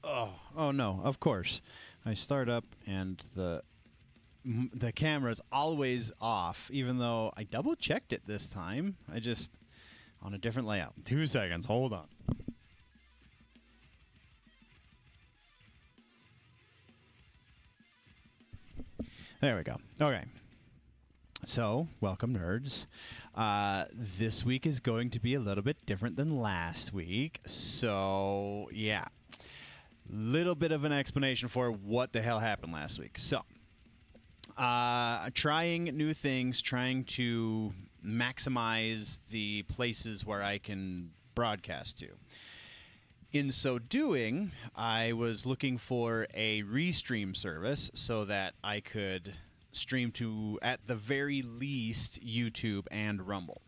Oh no, of course. I start up and the camera's always off, even though I double checked it this time. I just on a different layout. 2 seconds, hold on. There we go. Okay. So, welcome, nerds. This week is going to be a little bit different than last week. So, yeah. Little bit of an explanation for what the hell happened last week. So, trying new things, trying to maximize the places where I can broadcast to. In so doing, I was looking for a restream service so that I could stream to, at the very least, YouTube and Rumble.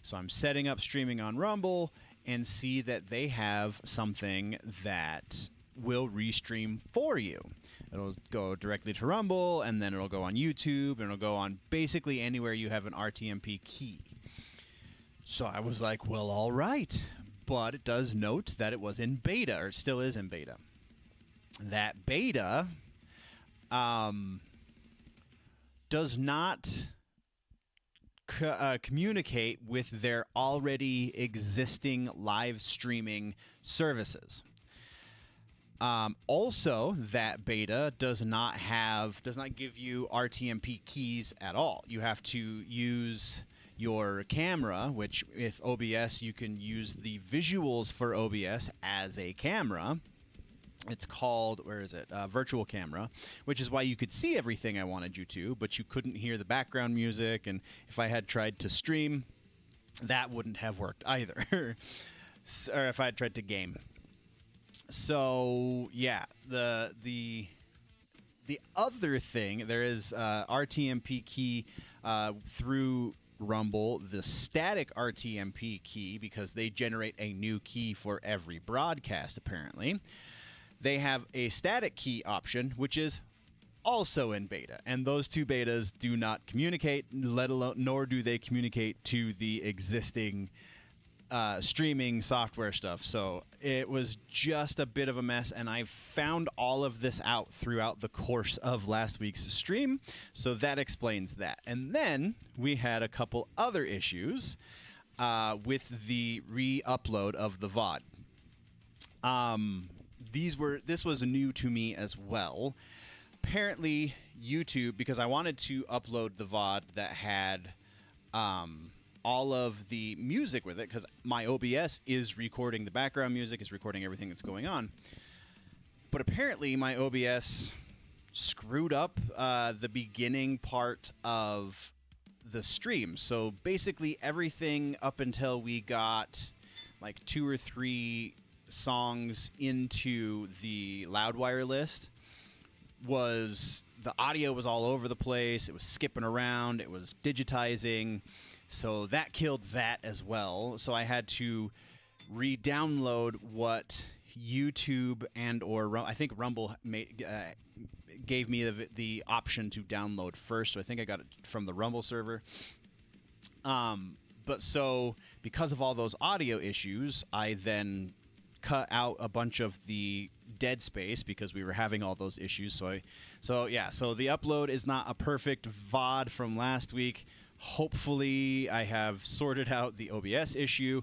So I'm setting up streaming on Rumble and see that they have something that will restream for you. It'll go directly to Rumble, and then it'll go on YouTube, and it'll go on basically anywhere you have an RTMP key. So I was like, well, all right. But it does note that it was in beta, or it still is in beta. That beta does not communicate with their already existing live streaming services. Also, that beta does not give you RTMP keys at all. You have to use your camera, which with OBS you can use the visuals for OBS as a camera. It's called, where is it? Virtual camera, which is why you could see everything I wanted you to, but you couldn't hear the background music, and if I had tried to stream, that wouldn't have worked either. Or if I had tried to game. So, yeah, the other thing, there is RTMP key through Rumble, the static RTMP key, because they generate a new key for every broadcast, apparently. They have a static key option, which is also in beta, and those two betas do not communicate, let alone, nor do they communicate to the existing streaming software stuff. So it was just a bit of a mess, and I found all of this out throughout the course of last week's stream, so that explains that. And then we had a couple other issues with the re-upload of the VOD. This was new to me as well. Apparently YouTube, because I wanted to upload the VOD that had all of the music with it, because my OBS is recording the background music, is recording everything that's going on. But apparently my OBS screwed up the beginning part of the stream. So basically everything up until we got like 2 or 3 songs into the Loudwire list was, the audio was all over the place, it was skipping around, it was digitizing. So that killed that as well. So I had to re-download what YouTube and or I think Rumble gave me the option to download first. So I think I got it from the Rumble server. But so because of all those audio issues, I then cut out a bunch of the dead space because we were having all those issues. So the upload is not a perfect VOD from last week. Hopefully, I have sorted out the OBS issue.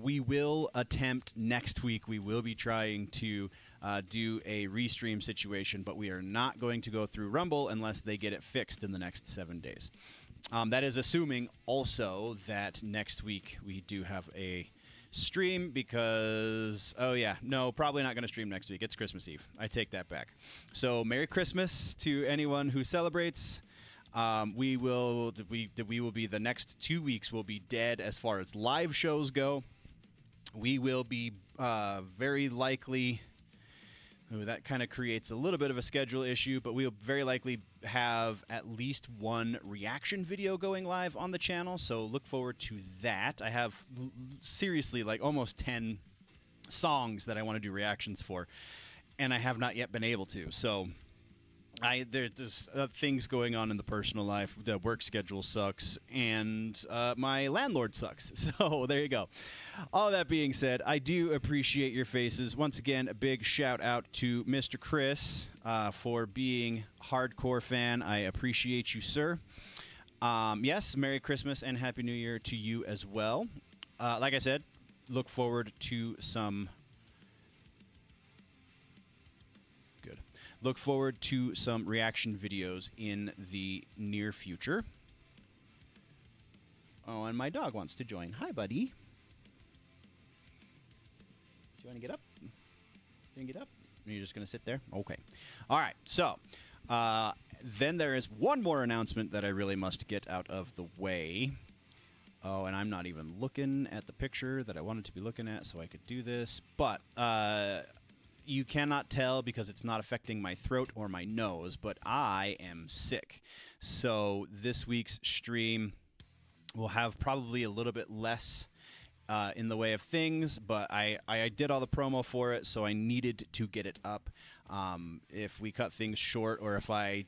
We will attempt next week. We will be trying to do a restream situation, but we are not going to go through Rumble unless they get it fixed in the next 7 days. That is assuming also that next week we do have a stream because, probably not going to stream next week. It's Christmas Eve. I take that back. So, Merry Christmas to anyone who celebrates. We will be, the next 2 weeks will be dead as far as live shows go. We will be very likely, that kind of creates a little bit of a schedule issue, but we'll very likely have at least one reaction video going live on the channel, so look forward to that. I have seriously like almost 10 songs that I want to do reactions for, and I have not yet been able to, so There's things going on in the personal life. The work schedule sucks, and my landlord sucks. So there you go. All that being said, I do appreciate your faces. Once again, a big shout out to Mr. Chris for being hardcore fan. I appreciate you, sir. Yes, Merry Christmas and Happy New Year to you as well. Like I said, look forward to some... Good. Look forward to some reaction videos in the near future. Oh, and my dog wants to join. Hi, buddy. Do you want to get up? You want to get up? Or are you just going to sit there? Okay. All right. So, then there is one more announcement that I really must get out of the way. Oh, and I'm not even looking at the picture that I wanted to be looking at, so I could do this. But you cannot tell because it's not affecting my throat or my nose, but I am sick. So this week's stream will have probably a little bit less in the way of things, but I did all the promo for it, so I needed to get it up. If we cut things short or if I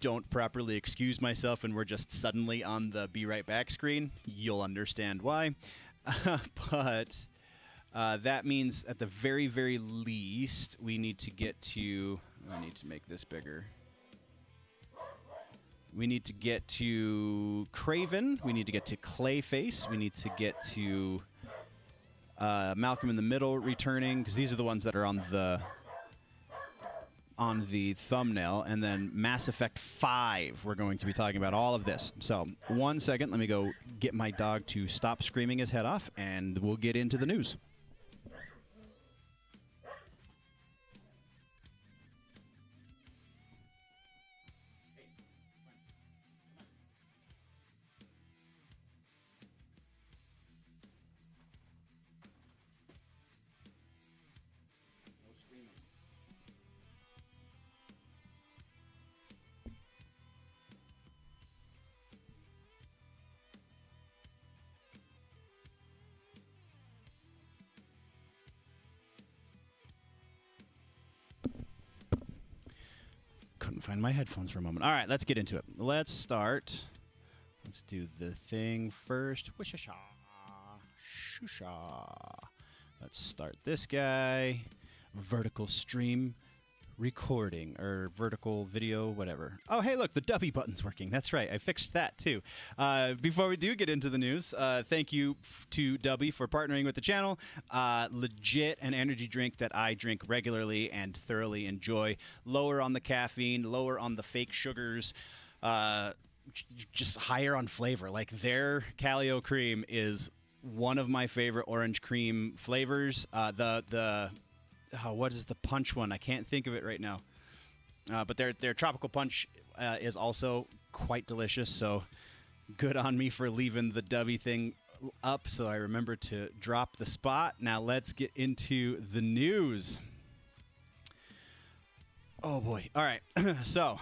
don't properly excuse myself and we're just suddenly on the be right back screen, you'll understand why. But that means at the very, very least, we need to get to... I need to make this bigger. We need to get to Craven. We need to get to Clayface. We need to get to Malcolm in the Middle returning, because these are the ones that are on the thumbnail, and then Mass Effect 5. We're going to be talking about all of this. So, 1 second. Let me go get my dog to stop screaming his head off, and we'll get into the news. Couldn't find my headphones for a moment. All right, let's get into it. Let's start. Let's do the thing first. Wisha-sha. Shusha. Let's start this guy. Vertical stream recording, or vertical video, whatever. Oh, hey, look, the DUBBY button's working. That's right. I fixed that, too. Before we do get into the news, thank you to DUBBY for partnering with the channel. Legit an energy drink that I drink regularly and thoroughly enjoy. Lower on the caffeine, lower on the fake sugars, just higher on flavor. Like, their Calio cream is one of my favorite orange cream flavors. What is the punch one? I can't think of it right now. But their tropical punch is also quite delicious. So good on me for leaving the DUBBY thing up so I remember to drop the spot. Now let's get into the news. Oh boy. All right. So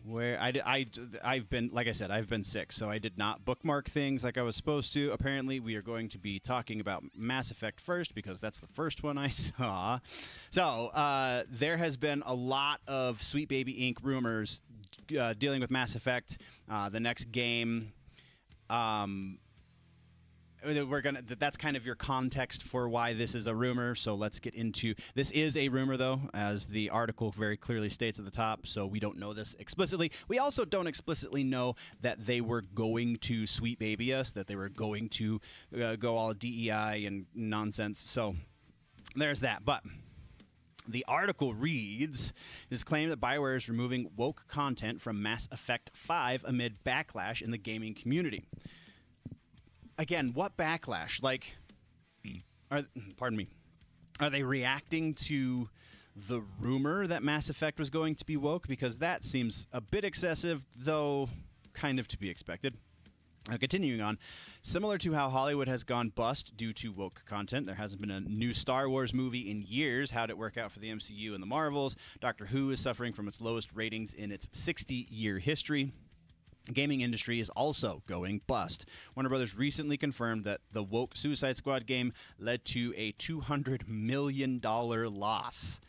where I've been, like I said, I've been sick, so I did not bookmark things like I was supposed to. Apparently, we are going to be talking about Mass Effect first because that's the first one I saw. So there has been a lot of Sweet Baby Inc. rumors dealing with Mass Effect, the next game. That's kind of your context for why this is a rumor, so let's get into... This is a rumor, though, as the article very clearly states at the top, so we don't know this explicitly. We also don't explicitly know that they were going to Sweet Baby us, that they were going to go all DEI and nonsense, so there's that. But the article reads, it is claimed that BioWare is removing woke content from Mass Effect 5 amid backlash in the gaming community. Again, what backlash? Like, pardon me. Are they reacting to the rumor that Mass Effect was going to be woke? Because that seems a bit excessive, though kind of to be expected. Continuing on, similar to how Hollywood has gone bust due to woke content, there hasn't been a new Star Wars movie in years. How'd it work out for the MCU and the Marvels? Doctor Who is suffering from its lowest ratings in its 60-year history. The gaming industry is also going bust. Warner Brothers recently confirmed that the woke Suicide Squad game led to a $200 million loss.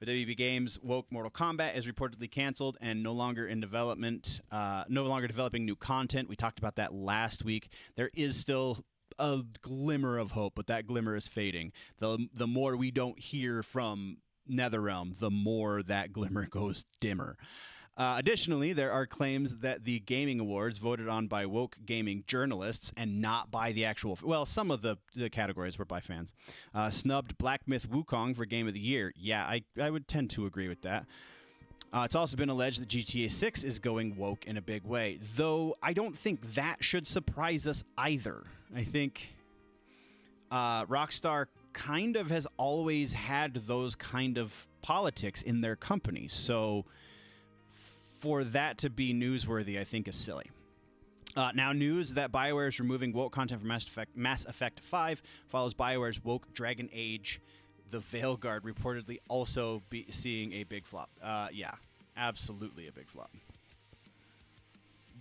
The WB Games woke Mortal Kombat is reportedly canceled and no longer in development, no longer developing new content. We talked about that last week. There is still a glimmer of hope, but that glimmer is fading. The more we don't hear from NetherRealm, the more that glimmer goes dimmer. Additionally, there are claims that the gaming awards, voted on by woke gaming journalists and not by the actual... Well, some of the categories were by fans. Snubbed Black Myth Wukong for Game of the Year. Yeah, I would tend to agree with that. It's also been alleged that GTA 6 is going woke in a big way, though I don't think that should surprise us either. I think Rockstar kind of has always had those kind of politics in their company, so... for that to be newsworthy, I think is silly. Now, news that BioWare is removing woke content from Mass Effect 5 follows BioWare's woke Dragon Age, the Veilguard, reportedly also seeing a big flop. Yeah, absolutely a big flop.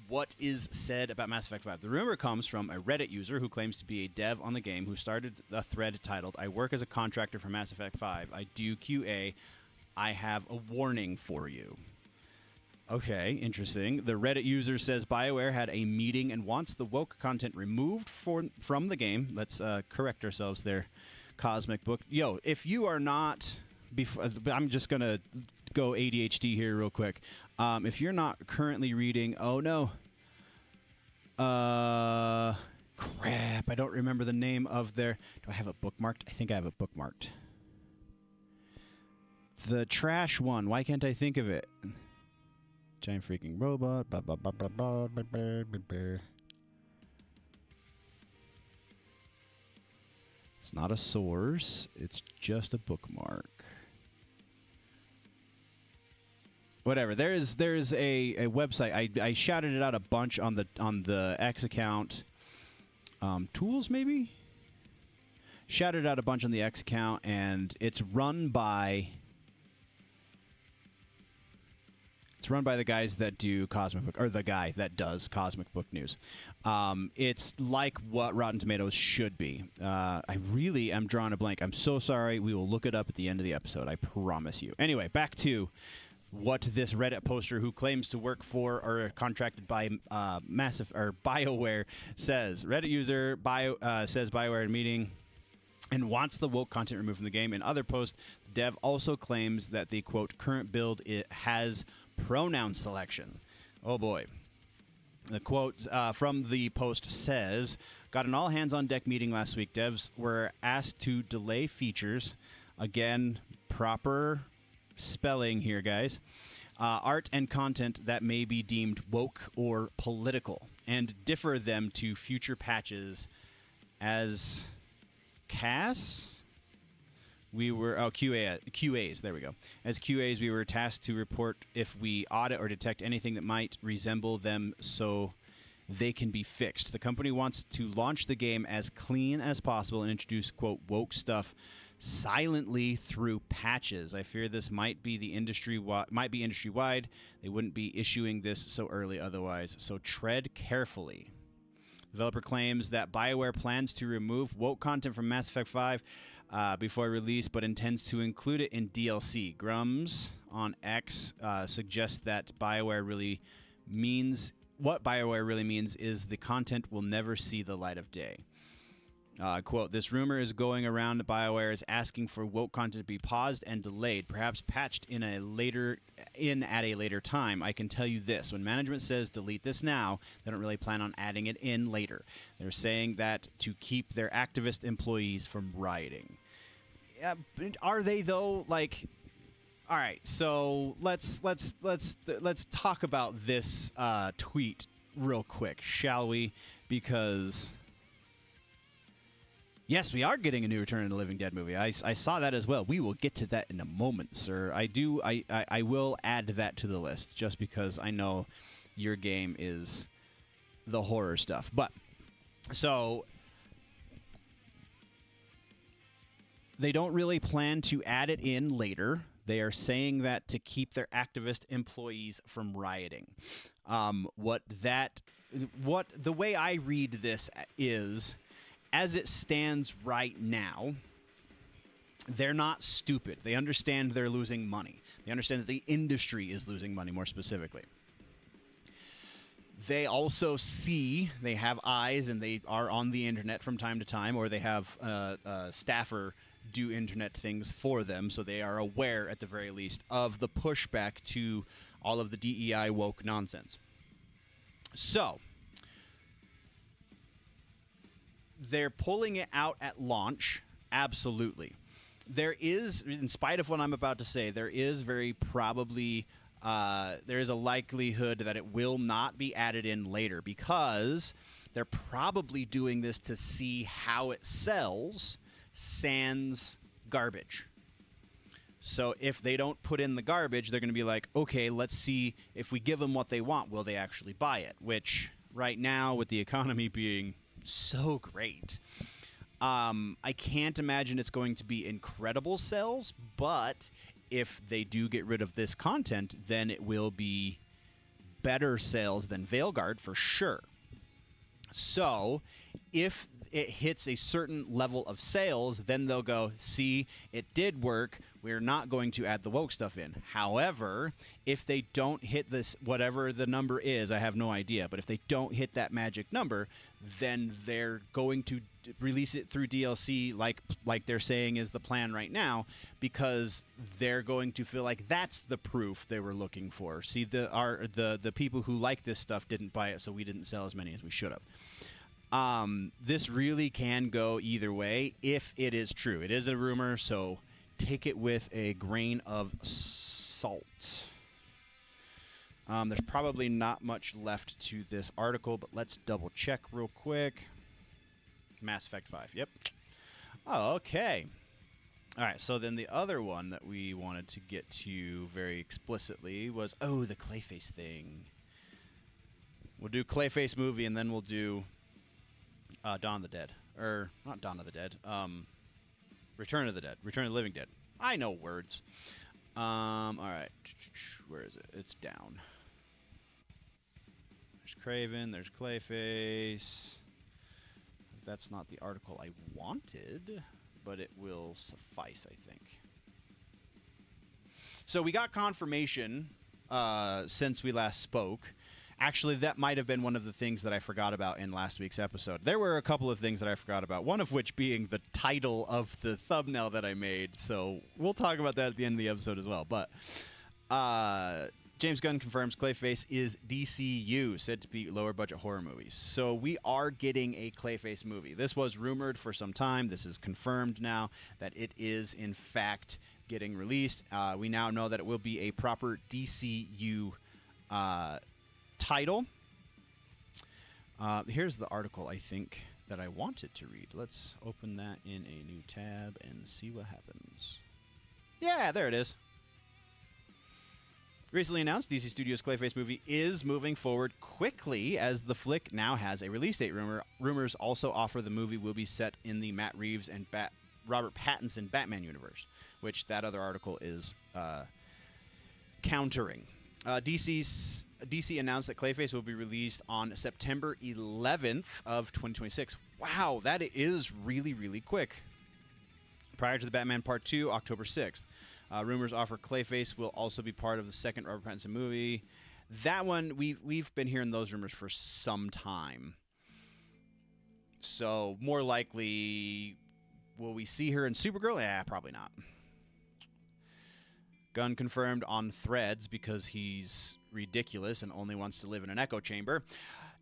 What is said about Mass Effect 5? The rumor comes from a Reddit user who claims to be a dev on the game who started a thread titled, "I work as a contractor for Mass Effect 5. I do QA. I have a warning for you." Okay, interesting. The Reddit user says BioWare had a meeting and wants the woke content removed from the game. Let's correct ourselves there, Cosmic Book. Yo, if you are not... I'm just going to go ADHD here real quick. If you're not currently reading... Oh, no. Crap, I don't remember the name of their... Do I have it bookmarked? I think I have it bookmarked. The trash one. Why can't I think of it? Giant freaking robot. It's not a source. It's just a bookmark. Whatever. There's a website. I shouted it out a bunch on the X account. Tools maybe. Shouted it out a bunch on the X account, and it's run by. It's run by the guys that do Cosmic Book, or the guy that does Cosmic Book News. It's like what Rotten Tomatoes should be. I really am drawing a blank. I'm so sorry. We will look it up at the end of the episode. I promise you. Anyway, back to what this Reddit poster who claims to work for or contracted by BioWare says. Reddit user says BioWare in meeting and wants the woke content removed from the game. In other posts, the dev also claims that the, quote, current build has pronoun selection. Oh, boy. The quote from the post says, got an all-hands-on-deck meeting last week. Devs were asked to delay features. Again, proper spelling here, guys. Art and content that may be deemed woke or political, and differ them to future patches as CAS? QAs, there we go. As QAs, we were tasked to report if we audit or detect anything that might resemble them so they can be fixed. The company wants to launch the game as clean as possible and introduce, quote, woke stuff silently through patches. I fear this might be industry-wide. They wouldn't be issuing this so early otherwise, so tread carefully. Developer claims that BioWare plans to remove woke content from Mass Effect 5 before release, but intends to include it in DLC. Grums on X suggests that BioWare really means... What BioWare really means is the content will never see the light of day. Quote, this rumor is going around that BioWare is asking for woke content to be paused and delayed, perhaps patched at a later time. I can tell you this, when management says delete this now, they don't really plan on adding it in later. They're saying that to keep their activist employees from rioting. Are they though? Like, all right, so let's talk about this tweet real quick, shall we? Because yes, we are getting a new Return of the Living Dead movie. I saw that as well. We will get to that in a moment, sir. I will add that to the list just because I know your game is the horror stuff. But so they don't really plan to add it in later. They are saying that to keep their activist employees from rioting. The way I read this is, as it stands right now, they're not stupid. They understand they're losing money. They understand that the industry is losing money, more specifically. They also see, they have eyes, and they are on the internet from time to time, or they have a staffer do internet things for them, so they are aware, at the very least, of the pushback to all of the DEI woke nonsense. So, they're pulling it out at launch, absolutely. There is, in spite of what I'm about to say, there is very probably, there is a likelihood that it will not be added in later, because they're probably doing this to see how it sells sans garbage. So if they don't put in the garbage, they're going to be like, okay, let's see if we give them what they want, will they actually buy it? Which right now, with the economy being so great, I can't imagine it's going to be incredible sales, but if they do get rid of this content, then it will be better sales than Veilguard for sure. So if it hits a certain level of sales, then they'll go, see, it did work. We're not going to add the woke stuff in. However, if they don't hit this, whatever the number is, I have no idea, but if they don't hit that magic number, then they're going to release it through DLC like they're saying is the plan right now, because they're going to feel like that's the proof they were looking for. See, the people who like this stuff didn't buy it, so we didn't sell as many as we should have. This really can go either way if it is true. It is a rumor, so take it with a grain of salt. There's probably not much left to this article, but let's double check real quick. Mass Effect 5, yep. Oh, okay. All right, so then the other one that we wanted to get to very explicitly was, oh, the Clayface thing. We'll do Clayface movie, and then we'll do Dawn of the Dead. Or, not Dawn of the Dead. Return of the Dead. Return of the Living Dead. I know words. All right. Where is it? It's down. There's Craven. There's Clayface. That's not the article I wanted, but it will suffice, I think. So we got confirmation since we last spoke. Actually, that might have been one of the things that I forgot about in last week's episode. There were a couple of things that I forgot about, one of which being the title of the thumbnail that I made. So we'll talk about that at the end of the episode as well. But James Gunn confirms Clayface is DCU, said to be lower budget horror movies. So we are getting a Clayface movie. This was rumored for some time. This is confirmed now that it is, in fact, getting released. We now know that it will be a proper DCU title. Here's the article, I think, that I wanted to read. Let's open that in a new tab and see what happens. Yeah, there it is. Recently announced, DC Studios' Clayface movie is moving forward quickly as the flick now has a release date. Rumors also offer the movie will be set in the Matt Reeves and Robert Pattinson Batman universe, which that other article is countering. DC announced that Clayface will be released on September 11th of 2026. Wow, that is really, really quick. Prior to the Batman Part 2, October 6th. Rumors offer Clayface will also be part of the second Robert Pattinson movie. That one, we've been hearing those rumors for some time. So, more likely, will we see her in Supergirl? Yeah, probably not. Gunn confirmed on Threads, because he's ridiculous and only wants to live in an echo chamber,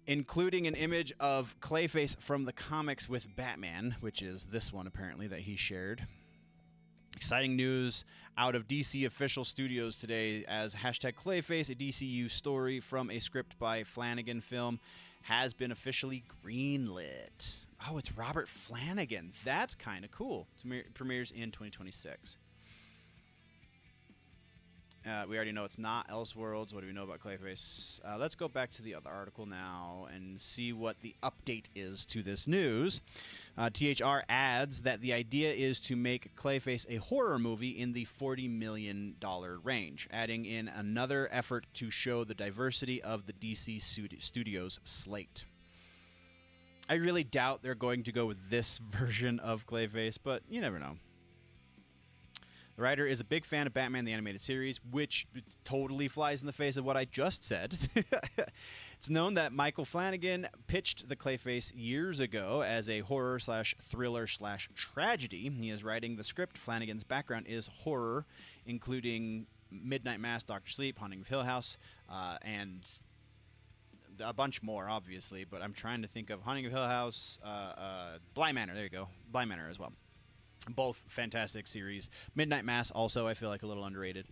including an image of Clayface from the comics with Batman, which is this one apparently that he shared. Exciting news out of DC official studios today as #Clayface, a DCU story from a script by Flanagan Film, has been officially greenlit. Oh, it's Robert Flanagan. That's kind of cool. It premieres in 2026. We already know it's not Elseworlds. What do we know about Clayface? Let's go back to the other article now and see what the update is to this news. THR adds that the idea is to make Clayface a horror movie in the $40 million range, adding in another effort to show the diversity of the DC Studios slate. I really doubt they're going to go with this version of Clayface, but you never know. The writer is a big fan of Batman the Animated Series, which totally flies in the face of what I just said. It's known that Michael Flanagan pitched the Clayface years ago as a horror/thriller/tragedy. He is writing the script. Flanagan's background is horror, including Midnight Mass, Doctor Sleep, Haunting of Hill House, and a bunch more, obviously. But I'm trying to think of Haunting of Hill House, Bly Manor. There you go. Bly Manor as well. Both fantastic series. Midnight Mass also, I feel like, a little underrated.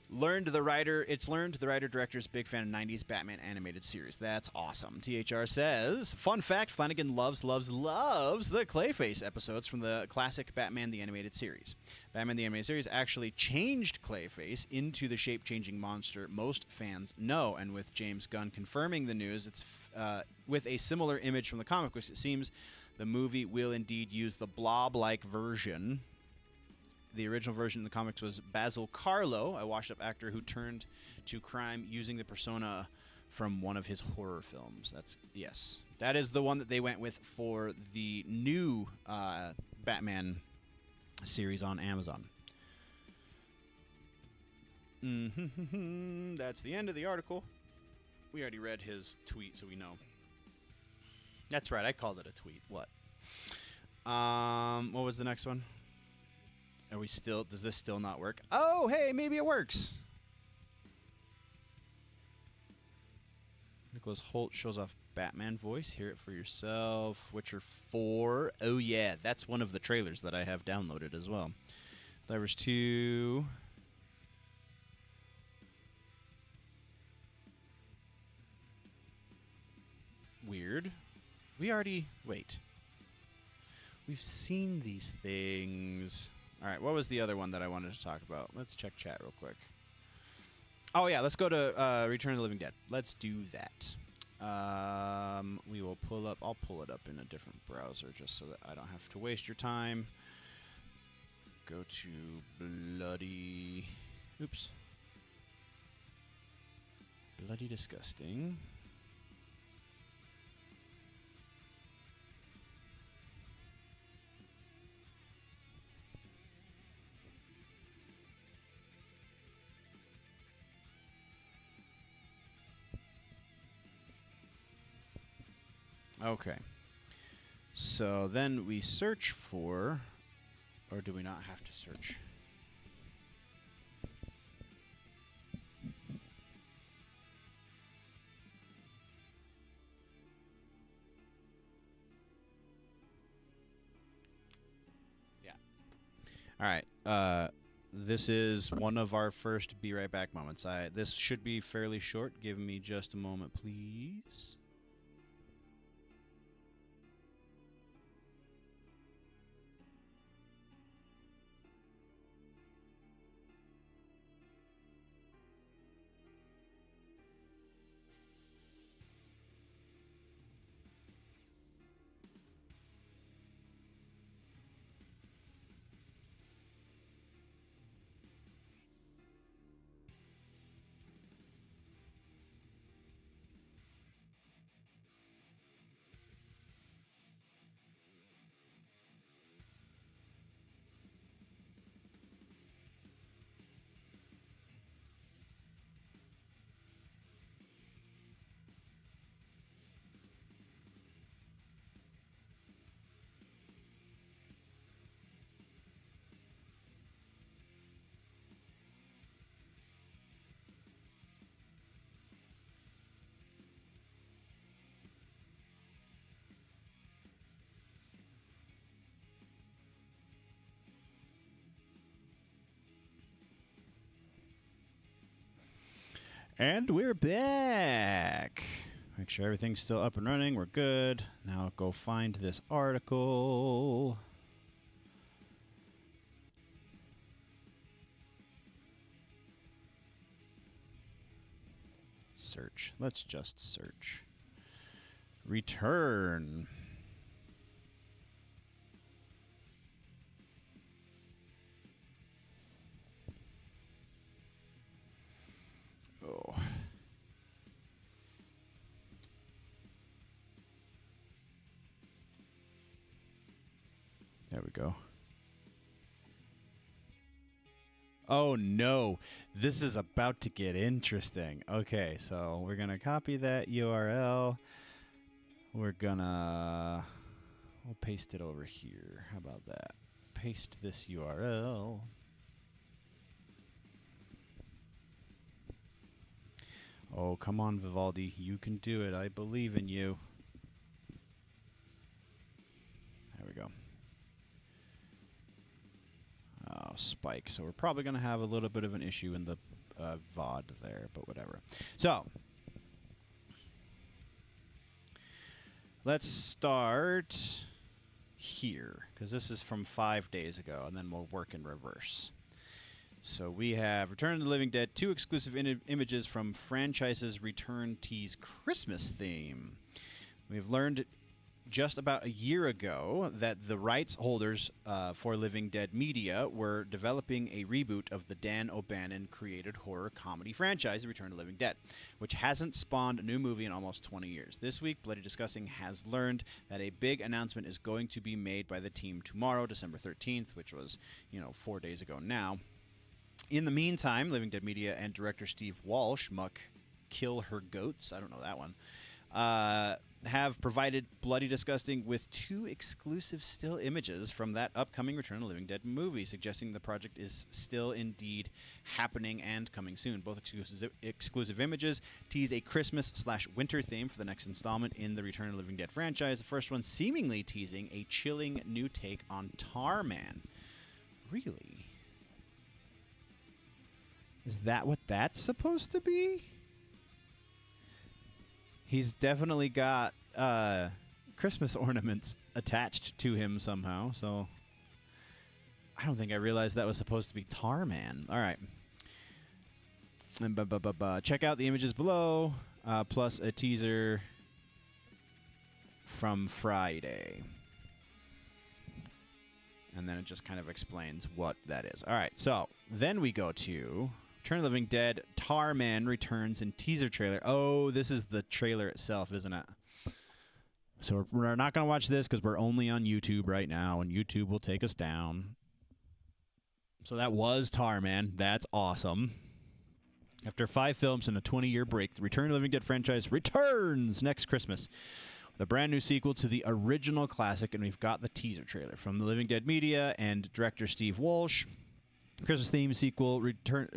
The writer-director's big fan of 90s Batman animated series. That's awesome. THR says, fun fact, Flanagan loves the Clayface episodes from the classic Batman the Animated Series. Batman the Animated Series actually changed Clayface into the shape-changing monster most fans know, and with James Gunn confirming the news, it's with a similar image from the comic books, it seems the movie will indeed use the blob-like version. The original version in the comics was Basil Carlo, a washed-up actor who turned to crime using the persona from one of his horror films. Yes. That is the one that they went with for the new Batman series on Amazon. That's the end of the article. We already read his tweet, so we know. That's right, I called it a tweet. What? What was the next one? Does this still not work? Oh, hey, maybe it works. Nicholas Hoult shows off Batman voice. Hear it for yourself. Witcher 4. Oh, yeah, that's one of the trailers that I have downloaded as well. Divers 2. Weird. Wait. We've seen these things. All right, what was the other one that I wanted to talk about? Let's check chat real quick. Oh, yeah, let's go to Return of the Living Dead. Let's do that. We will I'll pull it up in a different browser just so that I don't have to waste your time. Go to Bloody Disgusting. Okay. So then we search for, or do we not have to search? Yeah. All right. This is one of our first Be Right Back moments. This should be fairly short. Give me just a moment, please. And we're back. Make sure everything's still up and running. We're good. Now go find this article. Search. Let's just search. Return. Oh. There we go. Oh no, this is about to get interesting. Okay, so we're gonna copy that URL. We'll paste it over here. How about that? Paste this URL. Oh, come on, Vivaldi. You can do it. I believe in you. There we go. Oh, spike. So we're probably going to have a little bit of an issue in the VOD there, but whatever. So, let's start here, because this is from 5 days ago, and then we'll work in reverse. So we have Return of the Living Dead, 2 exclusive images from franchise's Return Tease Christmas theme. We've learned just about a year ago that the rights holders for Living Dead Media were developing a reboot of the Dan O'Bannon created horror comedy franchise, The Return of the Living Dead, which hasn't spawned a new movie in almost 20 years. This week, Bloody Disgusting has learned that a big announcement is going to be made by the team tomorrow, December 13th, which was, 4 days ago now. In the meantime, Living Dead Media and director Steve Walsh, Muck Kill Her Goats, I don't know that one, have provided Bloody Disgusting with 2 exclusive still images from that upcoming Return of the Living Dead movie, suggesting the project is still indeed happening and coming soon. Both exclusive images tease a Christmas/winter theme for the next installment in the Return of the Living Dead franchise, the first one seemingly teasing a chilling new take on Tarman. Really? Is that what that's supposed to be? He's definitely got Christmas ornaments attached to him somehow, so I don't think I realized that was supposed to be Tarman. All right. And check out the images below, plus a teaser from Friday. And then it just kind of explains what that is. All right, so then we go to Return of the Living Dead, Tarman returns in teaser trailer. Oh, this is the trailer itself, isn't it? So we're not going to watch this because we're only on YouTube right now, and YouTube will take us down. So that was Tarman. That's awesome. After 5 films and a 20-year break, the Return of the Living Dead franchise returns next Christmas with a brand new sequel to the original classic, and we've got the teaser trailer from the Living Dead Media and director Steve Walsh. Christmas themed sequel Return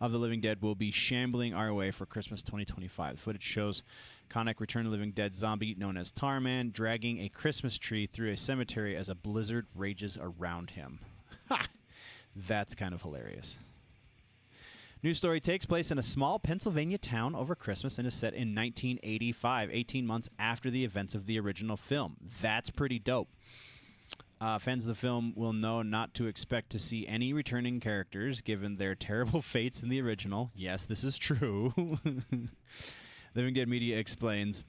of the Living Dead will be shambling our way for Christmas 2025. The footage shows iconic Return of the Living Dead zombie known as Tarman dragging a Christmas tree through a cemetery as a blizzard rages around him. Ha! That's kind of hilarious. News story takes place in a small Pennsylvania town over Christmas and is set in 1985, 18 months after the events of the original film. That's pretty dope. Fans of the film will know not to expect to see any returning characters, given their terrible fates in the original. Yes, this is true. Living Dead Media explains,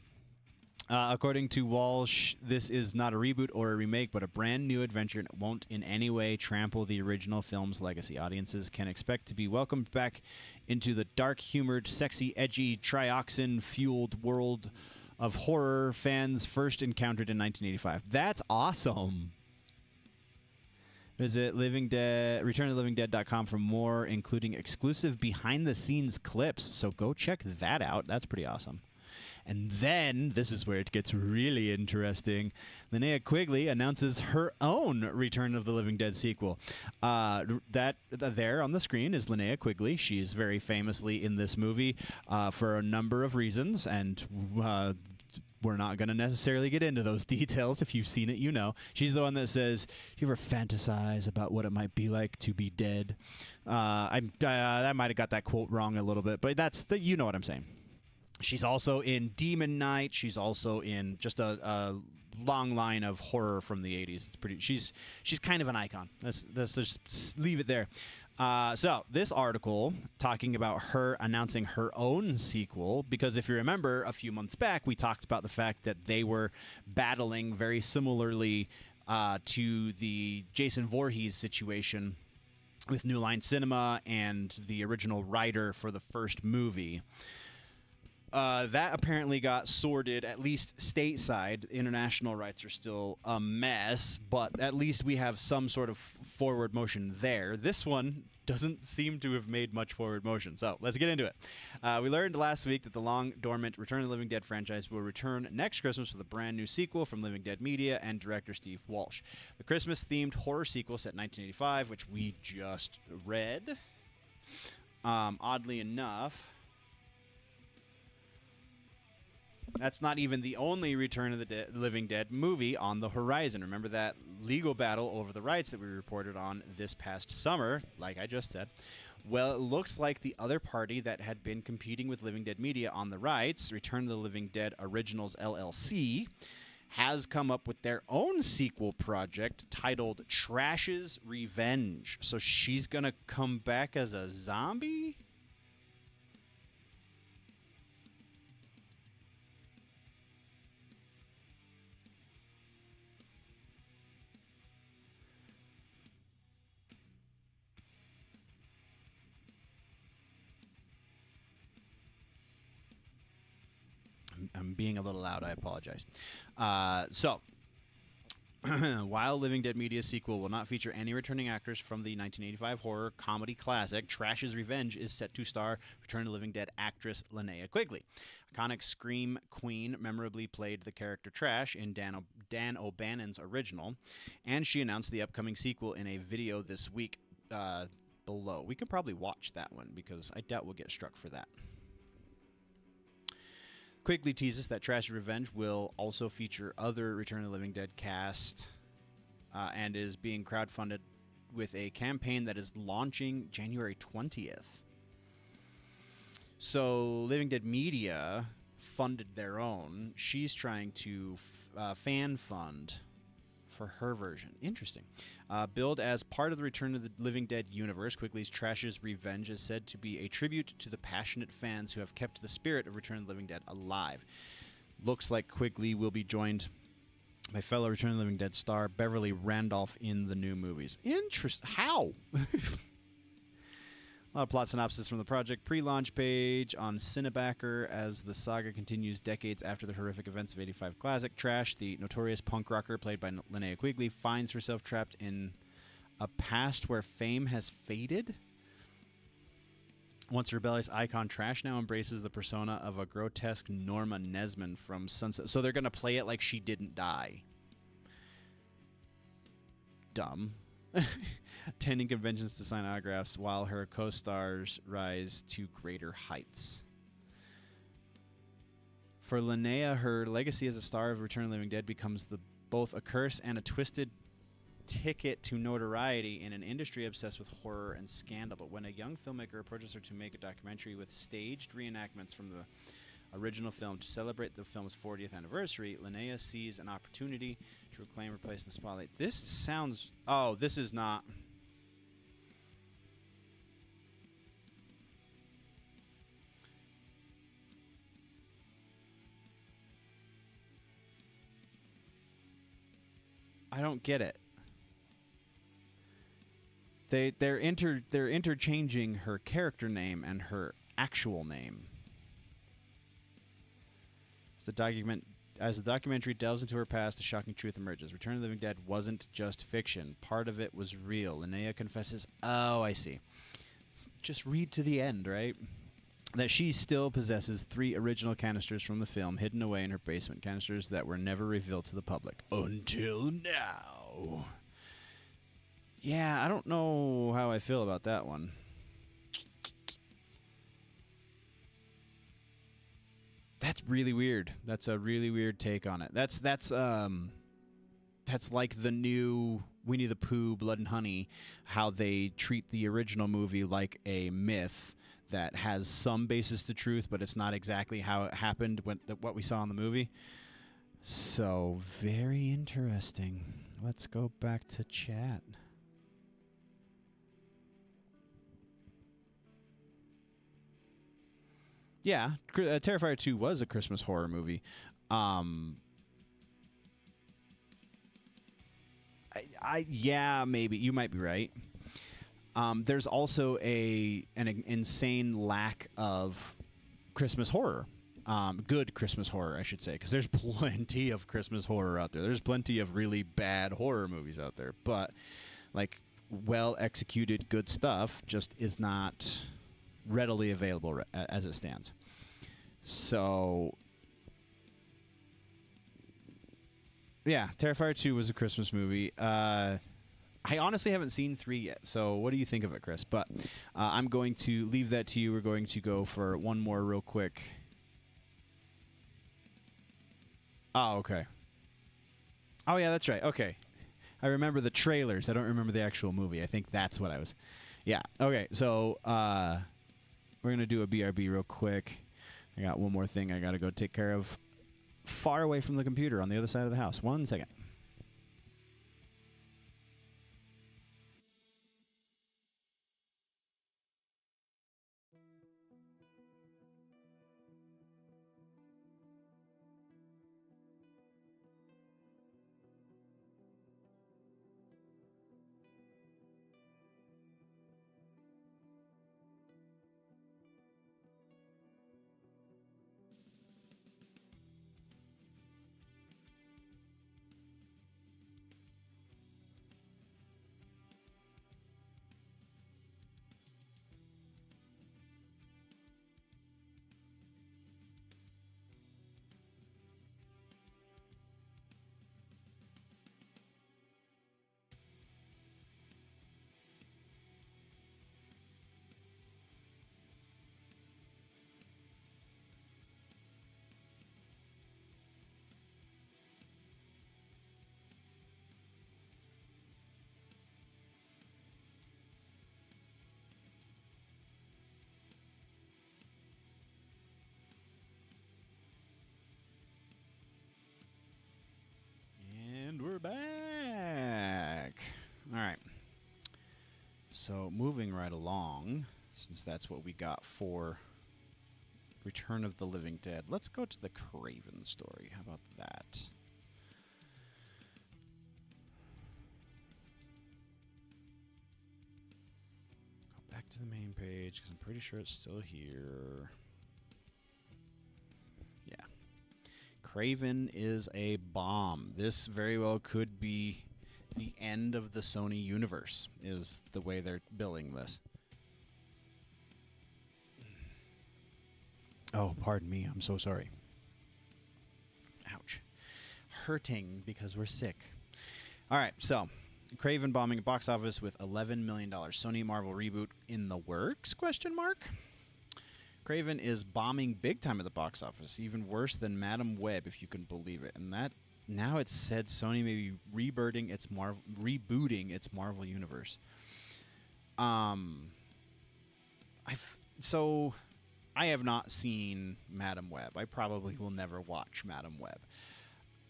according to Walsh, this is not a reboot or a remake, but a brand new adventure and won't in any way trample the original film's legacy. Audiences can expect to be welcomed back into the dark-humored, sexy, edgy, trioxin-fueled world of horror fans first encountered in 1985. That's awesome. Visit returnofthelivingdead.com for more, including exclusive behind-the-scenes clips. So go check that out. That's pretty awesome. And then, this is where it gets really interesting. Linnea Quigley announces her own Return of the Living Dead sequel. That there on the screen is Linnea Quigley. She's very famously in this movie for a number of reasons, and we're not going to necessarily get into those details. If you've seen it, you know. She's the one that says, "Do you ever fantasize about what it might be like to be dead?" I might have got that quote wrong a little bit, but you know what I'm saying. She's also in Demon Knight. She's also in just a long line of horror from the 80s. It's pretty. She's kind of an icon. Let's just leave it there. So this article talking about her announcing her own sequel, because if you remember a few months back, we talked about the fact that they were battling very similarly to the Jason Voorhees situation with New Line Cinema and the original writer for the first movie. That apparently got sorted, at least stateside. International rights are still a mess, but at least we have some sort of forward motion there. This one doesn't seem to have made much forward motion. So let's get into it. We learned last week that the long-dormant Return of the Living Dead franchise will return next Christmas with a brand new sequel from Living Dead Media and director Steve Walsh. The Christmas-themed horror sequel set in 1985, which we just read, oddly enough, that's not even the only Return of the Living Dead movie on the horizon. Remember that legal battle over the rights that we reported on this past summer, like I just said? Well, it looks like the other party that had been competing with Living Dead Media on the rights, Return of the Living Dead Originals LLC, has come up with their own sequel project titled Trash's Revenge. So she's going to come back as a zombie? I'm being a little loud. I apologize. So, while Living Dead Media's sequel will not feature any returning actors from the 1985 horror comedy classic, Trash's Revenge is set to star Return of the Living Dead actress Linnea Quigley. Iconic Scream Queen memorably played the character Trash in Dan O'Bannon's original, and she announced the upcoming sequel in a video this week below. We could probably watch that one because I doubt we'll get struck for that. Quickly teases that Trash's Revenge will also feature other Return of the Living Dead cast and is being crowdfunded with a campaign that is launching January 20th. So Living Dead Media funded their own. She's trying to fan fund for her version. Interesting. Billed as part of the Return of the Living Dead universe, Quigley's Trash's Revenge is said to be a tribute to the passionate fans who have kept the spirit of Return of the Living Dead alive. Looks like Quigley will be joined by fellow Return of the Living Dead star Beverly Randolph in the new movies. How? A lot of plot synopsis from the project pre-launch page on Cinebacker as the saga continues decades after the horrific events of 85 classic. Trash, the notorious punk rocker played by Linnea Quigley, finds herself trapped in a past where fame has faded. Once rebellious icon Trash now embraces the persona of a grotesque Norma Nesman from Sunset. So they're going to play it like she didn't die. Dumb. Attending conventions to sign autographs while her co-stars rise to greater heights. For Linnea, her legacy as a star of Return of the Living Dead becomes both a curse and a twisted ticket to notoriety in an industry obsessed with horror and scandal. But when a young filmmaker approaches her to make a documentary with staged reenactments from the original film to celebrate the film's 40th anniversary, Linnea sees an opportunity to reclaim her place in the spotlight. This sounds... Oh, this is not... I don't get it. They're interchanging her character name and her actual name. As the documentary delves into her past, a shocking truth emerges. Return of the Living Dead wasn't just fiction. Part of it was real. Linnea confesses, oh, I see. Just read to the end, right? That she still possesses 3 original canisters from the film hidden away in her basement. Canisters that were never revealed to the public. Until now. Yeah, I don't know how I feel about that one. That's really weird. That's a really weird take on it. That's like the new Winnie the Pooh, Blood and Honey, how they treat the original movie like a myth that has some basis to truth, but it's not exactly how it happened what we saw in the movie. So, very interesting. Let's go back to chat. Yeah, Terrifier 2 was a Christmas horror movie. Yeah, maybe. You might be right. There's also an insane lack of Christmas horror. Good Christmas horror, I should say, because there's plenty of Christmas horror out there. There's plenty of really bad horror movies out there. But, like, well executed, good stuff just is not readily available as it stands. So, yeah, Terrifier 2 was a Christmas movie. I honestly haven't seen 3 yet, so what do you think of it, Chris? But I'm going to leave that to you. We're going to go for one more real quick. Oh, okay. Oh, yeah, that's right. Okay. I remember the trailers. I don't remember the actual movie. I think that's what I was... Yeah. Okay, so we're going to do a BRB real quick. I got one more thing I got to go take care of far away from the computer on the other side of the house. 1 second. And we're back. All right. So moving right along, since that's what we got for Return of the Living Dead, let's go to the Craven story. How about that? Go back to the main page because I'm pretty sure it's still here. Yeah. Craven is a bomb. This very well could be the end of the Sony universe, is the way they're billing this. Oh, pardon me. I'm so sorry. Ouch. Hurting because we're sick. All right, so Craven bombing at box office with $11 million. Sony Marvel reboot in the works? Question mark. Craven is bombing big time at the box office, even worse than Madam Web, if you can believe it. And that now it's said Sony may be rebooting its Marvel universe. I have not seen Madam Web. I probably will never watch Madam Web.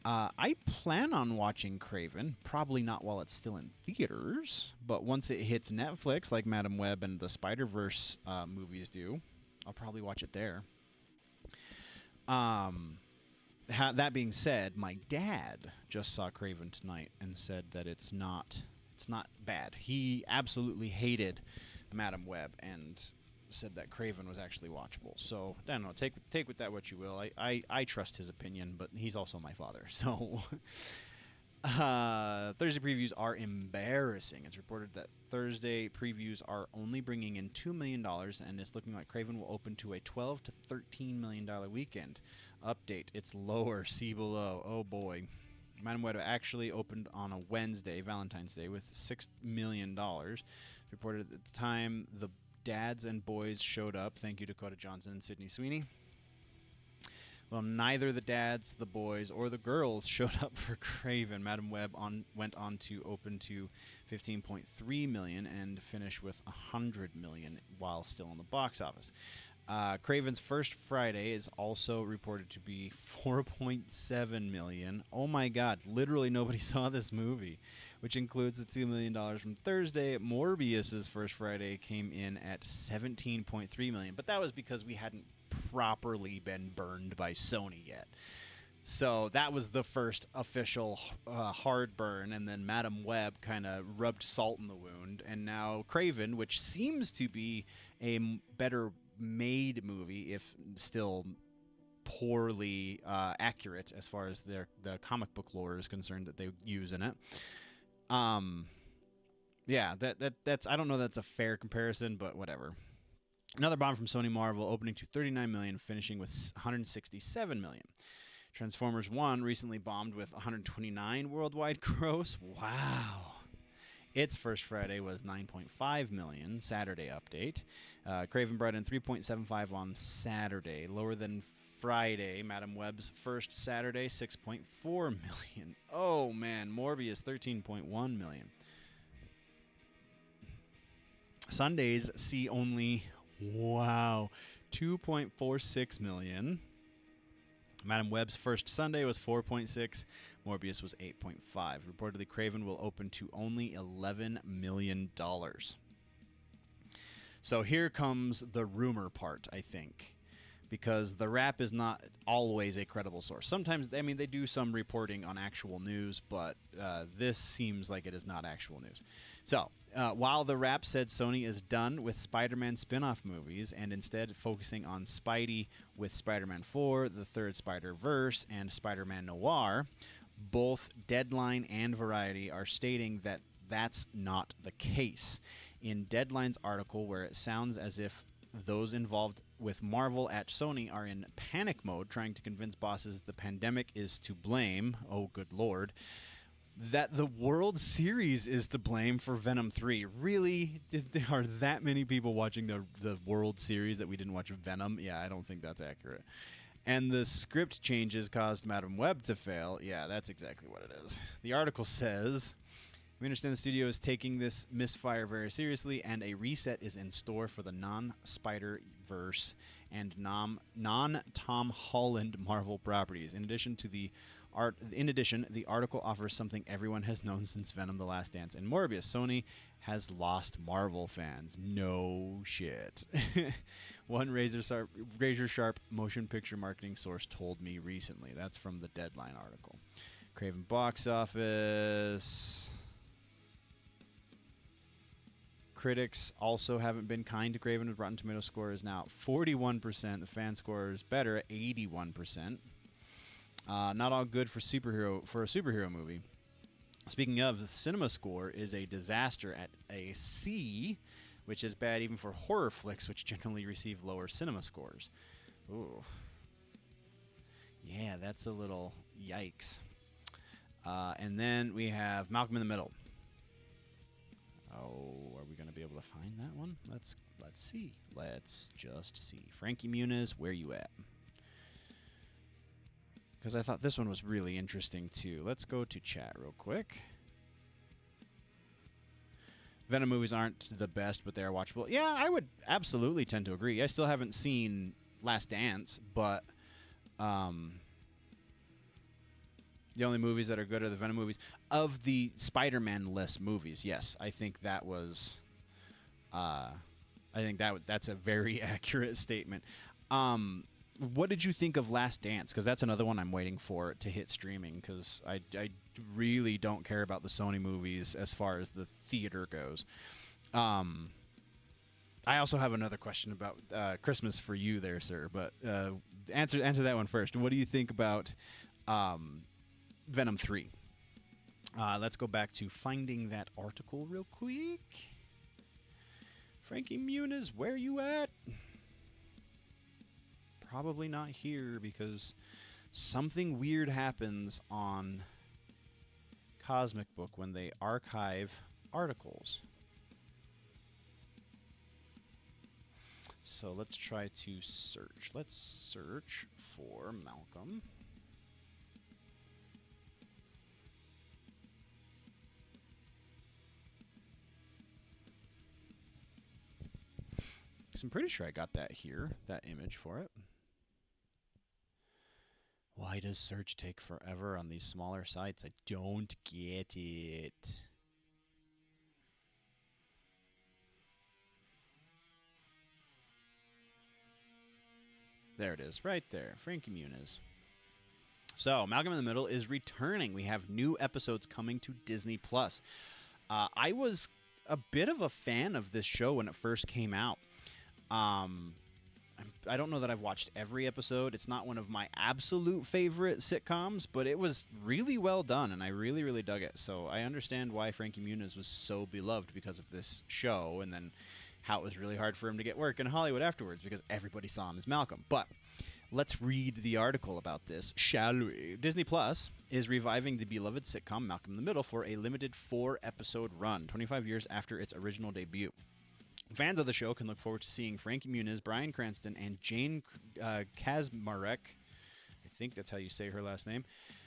I plan on watching Craven, probably not while it's still in theaters, but once it hits Netflix, like Madam Web and the Spider-Verse movies do, I'll probably watch it there. That being said, my dad just saw Craven tonight and said that it's not bad. He absolutely hated Madam Web and said that Craven was actually watchable. So I don't know. Take with that what you will. I trust his opinion, but he's also my father. So Thursday previews are embarrassing. It's reported that Thursday previews are only bringing in $2 million, and it's looking like Craven will open to a $12 to $13 million weekend. Update: it's lower. See below. Oh boy. Madam Web actually opened on a Wednesday, Valentine's Day, with $6 million. Reported at the time the dads and boys showed up. Thank you, Dakota Johnson and Sydney Sweeney. Well, neither the dads, the boys, or the girls showed up for Craven. Madam Web went on to open to $15.3 million and finish with $100 million while still in the box office. Craven's first Friday is also reported to be $4.7 million. Oh my God, literally nobody saw this movie, which includes the $2 million from Thursday. Morbius's first Friday came in at $17.3 million, but that was because we hadn't properly been burned by Sony yet. So that was the first official hard burn, and then Madam Web kind of rubbed salt in the wound, and now Craven, which seems to be a better made movie, if still poorly accurate as far as the comic book lore is concerned that they use in it. Yeah, that's I don't know that's a fair comparison, but whatever. Another bomb from Sony Marvel, opening to 39 million, finishing with 167 million. Transformers 1 recently bombed with 129 worldwide gross. Wow. Its first Friday was 9.5 million. Saturday update. Craven brought in 3.75 on Saturday, lower than Friday. Madam Web's first Saturday, 6.4 million. Oh man, Morbius 13.1 million. Sundays see only 2.46 million. Madam Web's first Sunday was 4.6. Morbius was 8.5. Reportedly, Craven will open to only $11 million. So here comes the rumor part, I think, because the Wrap is not always a credible source. Sometimes, I mean, they do some reporting on actual news, but this seems like it is not actual news. So, while the Wrap said Sony is done with Spider-Man spin-off movies and instead focusing on Spidey with Spider-Man 4, The Third Spider-Verse, and Spider-Man Noir, both Deadline and Variety are stating that that's not the case. In Deadline's article, where it sounds as if those involved with Marvel at Sony are in panic mode, trying to convince bosses the pandemic is to blame, oh good lord, that the World Series is to blame for Venom 3. Really? There are that many people watching the World Series that we didn't watch Venom? Yeah, I don't think that's accurate. And the script changes caused Madam Web to fail. Yeah, that's exactly what it is. The article says, we understand the studio is taking this misfire very seriously, and a reset is in store for the non-Spider-Verse and non-Tom Holland Marvel properties. In addition, the article offers something everyone has known since Venom: The Last Dance and Morbius. Sony has lost Marvel fans. No shit. One razor-sharp motion picture marketing source told me recently. That's from the Deadline article. Craven box office. Critics also haven't been kind to Craven, with Rotten Tomatoes score is now 41%. The fan score is better at 81%. Not all good for a superhero movie. Speaking of, the cinema score is a disaster at a C, which is bad even for horror flicks, which generally receive lower cinema scores. Ooh. Yeah, that's a little yikes. And then we have Malcolm in the Middle. Oh, are we going to be able to find that one? Let's see. Let's just see. Frankie Muniz, where you at? Because I thought this one was really interesting, too. Let's go to chat real quick. Venom movies aren't the best, but they are watchable. Yeah, I would absolutely tend to agree. I still haven't seen Last Dance, but the only movies that are good are the Venom movies. Of the Spider-Man list movies, yes, I think that was... that's a very accurate statement. What did you think of Last Dance? Because that's another one I'm waiting for to hit streaming, because I really don't care about the Sony movies as far as the theater goes. I also have another question about Christmas for you there, sir, but answer that one first. What do you think about Venom 3? Let's go back to finding that article real quick. Frankie Muniz, where you at? Probably not here, because something weird happens on Cosmic Book when they archive articles. So let's try to search. Let's search for Malcolm. I'm pretty sure I got that here, that image for it. Why does search take forever on these smaller sites? I don't get it. There it is, right there. Frankie Muniz. So, Malcolm in the Middle is returning. We have new episodes coming to Disney+. I was a bit of a fan of this show when it first came out. I don't know that I've watched every episode. It's not one of my absolute favorite sitcoms, but it was really well done, and I really, really dug it. So I understand why Frankie Muniz was so beloved because of this show, and then how it was really hard for him to get work in Hollywood afterwards because everybody saw him as Malcolm. But let's read the article about this, shall we? Disney Plus is reviving the beloved sitcom Malcolm in the Middle for a limited 4-episode run, 25 years after its original debut. Fans of the show can look forward to seeing Frankie Muniz, Bryan Cranston, and Jane Kaczmarek, I think that's how you say her last name,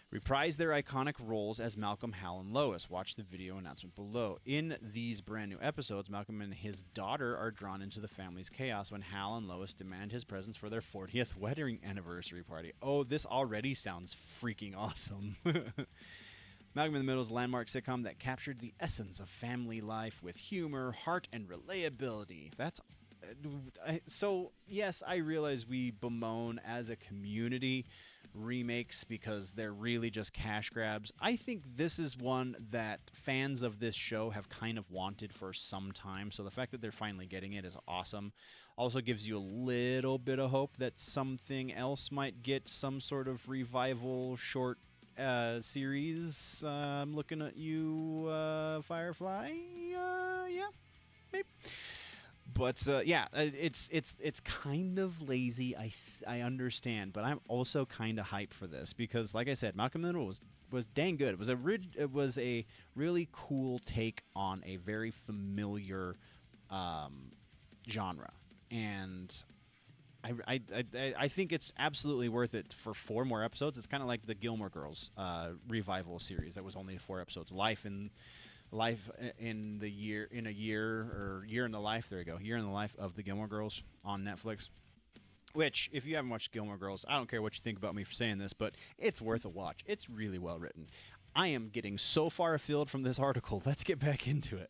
reprise their iconic roles as Malcolm, Hal, and Lois. Watch the video announcement below. In these brand new episodes, Malcolm and his daughter are drawn into the family's chaos when Hal and Lois demand his presence for their 40th wedding anniversary party. Oh, this already sounds freaking awesome. Malcolm in the Middle is a landmark sitcom that captured the essence of family life with humor, heart, and relatability. That's so, yes, I realize we bemoan as a community remakes because they're really just cash grabs. I think this is one that fans of this show have kind of wanted for some time, so the fact that they're finally getting it is awesome. Also gives you a little bit of hope that something else might get some sort of revival short series. I'm looking at you, Firefly. Yeah, maybe. But yeah, it's kind of lazy. I understand, but I'm also kind of hyped for this because, like I said, Malcolm in the Middle was dang good. It was a really cool take on a very familiar genre, and I think it's absolutely worth it for 4 more episodes. It's kind of like the Gilmore Girls revival series that was only 4 episodes. Life in a year in the life. There you go. Year in the life of the Gilmore Girls on Netflix. Which, if you haven't watched Gilmore Girls, I don't care what you think about me for saying this, but it's worth a watch. It's really well written. I am getting so far afield from this article. Let's get back into it.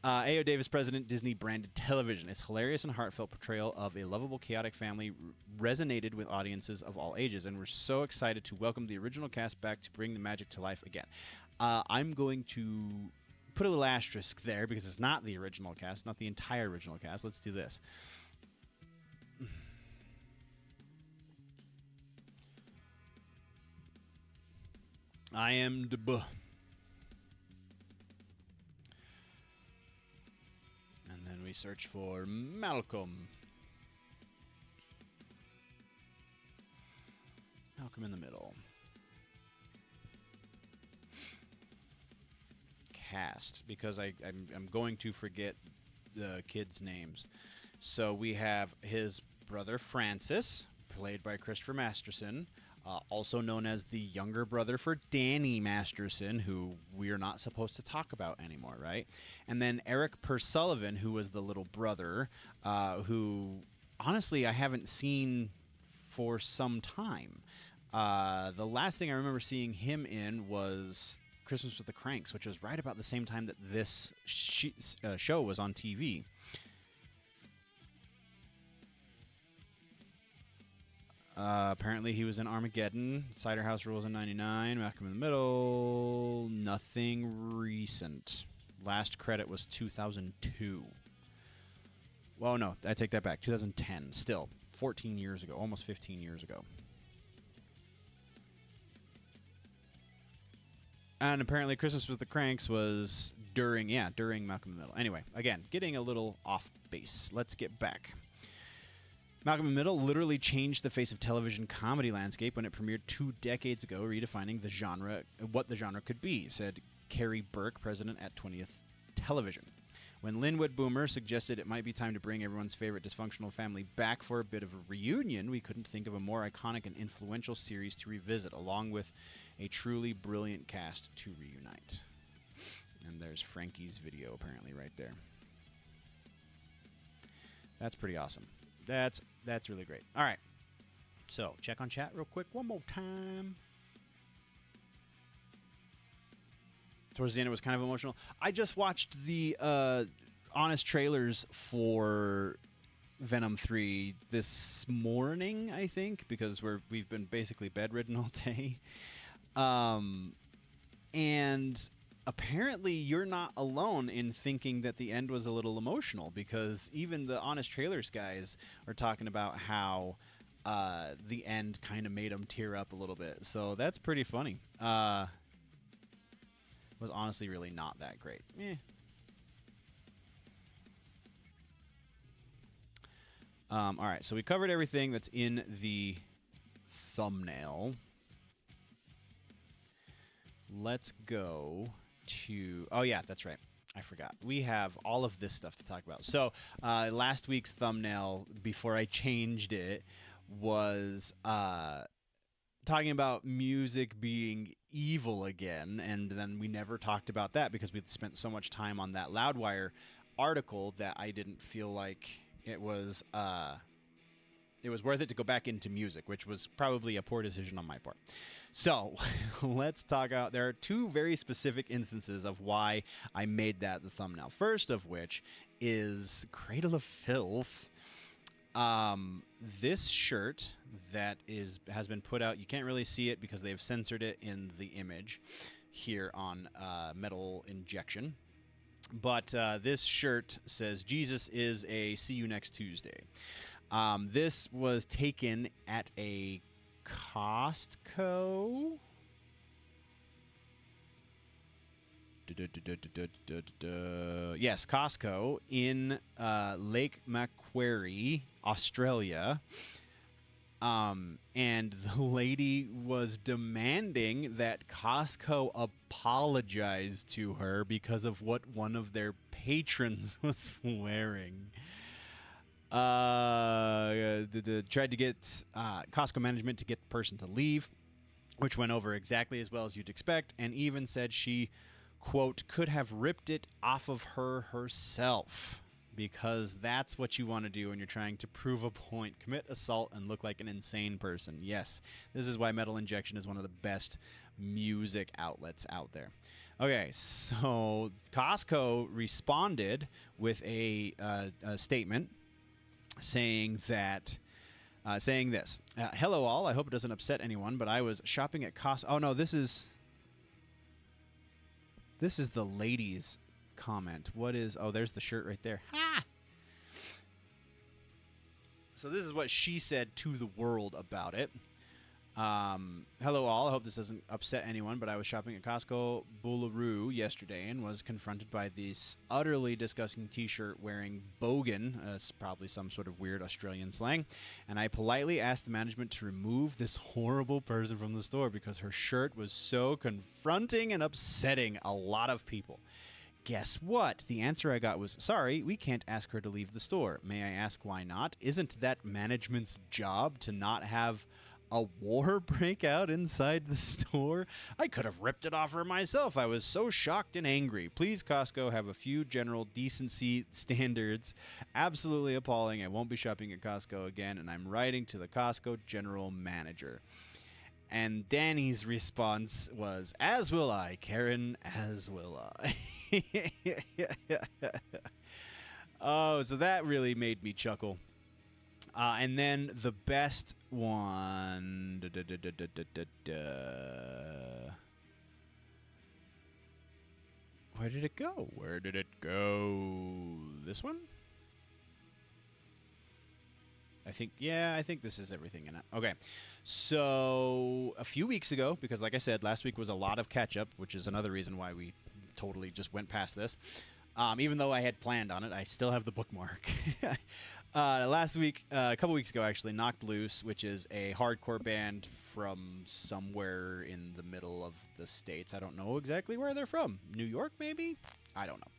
A.O. Davis President, Disney branded television. Its hilarious and heartfelt portrayal of a lovable, chaotic family resonated with audiences of all ages, and we're so excited to welcome the original cast back to bring the magic to life again. I'm going to put a little asterisk there because it's not the original cast, not the entire original cast. Let's do this. I am DUBBY. And then we search for Malcolm. Malcolm in the Middle. Cast, because I'm going to forget the kids' names. So we have his brother Francis, played by Christopher Masterson, also known as the younger brother for Danny Masterson, who we are not supposed to talk about anymore, right? And then Eric Persullivan, who was the little brother, who honestly I haven't seen for some time. The last thing I remember seeing him in was Christmas with the Cranks, which was right about the same time that this show was on TV. Apparently he was in Armageddon, Cider House Rules in 99, Malcolm in the Middle, nothing recent. Last credit was 2002. Well, no, I take that back. 2010, still 14 years ago, almost 15 years ago. And apparently Christmas with the Cranks was during Malcolm in the Middle. Anyway, again, getting a little off base. Let's get back. Malcolm in the Middle literally changed the face of television comedy landscape when it premiered 2 decades ago, redefining the genre, what the genre could be, said Carrie Burke, president at 20th Television. When Linwood Boomer suggested it might be time to bring everyone's favorite dysfunctional family back for a bit of a reunion, we couldn't think of a more iconic and influential series to revisit, along with a truly brilliant cast to reunite. And there's Frankie's video apparently right there. That's pretty awesome. That's really great. All right. So, check on chat real quick one more time. Towards the end, it was kind of emotional. I just watched the honest trailers for Venom 3 this morning, I think, because we've been basically bedridden all day. And apparently you're not alone in thinking that the end was a little emotional, because even the Honest Trailers guys are talking about how the end kind of made them tear up a little bit. So that's pretty funny. Was honestly really not that great. All right, so we covered everything that's in the thumbnail. Let's go to... Oh, yeah, that's right. I forgot. We have all of this stuff to talk about. So last week's thumbnail, before I changed it, was talking about music being evil again, and then we never talked about that because we'd spent so much time on that Loudwire article that I didn't feel like it was worth it to go back into music, which was probably a poor decision on my part. So let's talk out. There are two very specific instances of why I made that the thumbnail. First of which is Cradle of Filth. This shirt that has been put out, you can't really see it because they've censored it in the image here on Metal Injection. But this shirt says, Jesus is a see you next Tuesday. This was taken at a Costco. Yes, Costco in Lake Macquarie, Australia. And the lady was demanding that Costco apologize to her because of what one of their patrons was wearing. Tried to get Costco management to get the person to leave, which went over exactly as well as you'd expect, and even said she, quote, could have ripped it off of her herself, because that's what you want to do when you're trying to prove a point. Commit assault and look like an insane person. Yes, this is why Metal Injection is one of the best music outlets out there. Okay, so Costco responded with a statement saying that, saying this. Hello all, I hope it doesn't upset anyone, but I was shopping at Costco. Oh no, this is the lady's comment. What is... Oh, there's the shirt right there. Ha! So this is what she said to the world about it. Hello all, I hope this doesn't upset anyone, but I was shopping at Costco Boolaroo yesterday and was confronted by this utterly disgusting t-shirt wearing bogan, it's probably some sort of weird Australian slang, and I politely asked the management to remove this horrible person from the store because her shirt was so confronting and upsetting a lot of people. Guess what? The answer I got was, sorry, we can't ask her to leave the store. May I ask why not? Isn't that management's job to not have a war break out inside the store? I could have ripped it off her myself. I was so shocked and angry. Please, Costco, have a few general decency standards. Absolutely appalling. I won't be shopping at Costco again, and I'm writing to the Costco general manager. And Danny's response was, as will I, Karen, as will I. Oh, so that really made me chuckle. And then the best one. Where did it go? Where did it go? This one? I think this is everything in it. Okay. So a few weeks ago, because like I said, last week was a lot of catch-up, which is another reason why we totally just went past this. Even though I had planned on it, I still have the bookmark. Last week, a couple weeks ago actually, Knocked Loose, which is a hardcore band from somewhere in the middle of the States. I don't know exactly where they're from. New York, maybe? I don't know.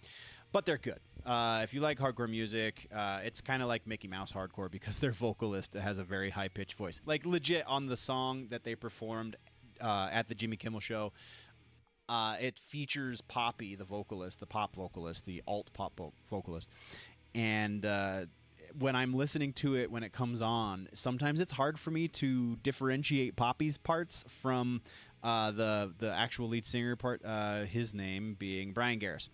But they're good. If you like hardcore music, it's kind of like Mickey Mouse hardcore because their vocalist has a very high-pitched voice. Like, legit, on the song that they performed at the Jimmy Kimmel Show, it features Poppy, the vocalist, the pop vocalist, the alt-pop vocalist. And when I'm listening to it, when it comes on, sometimes it's hard for me to differentiate Poppy's parts from the actual lead singer part, his name being Brian Garris.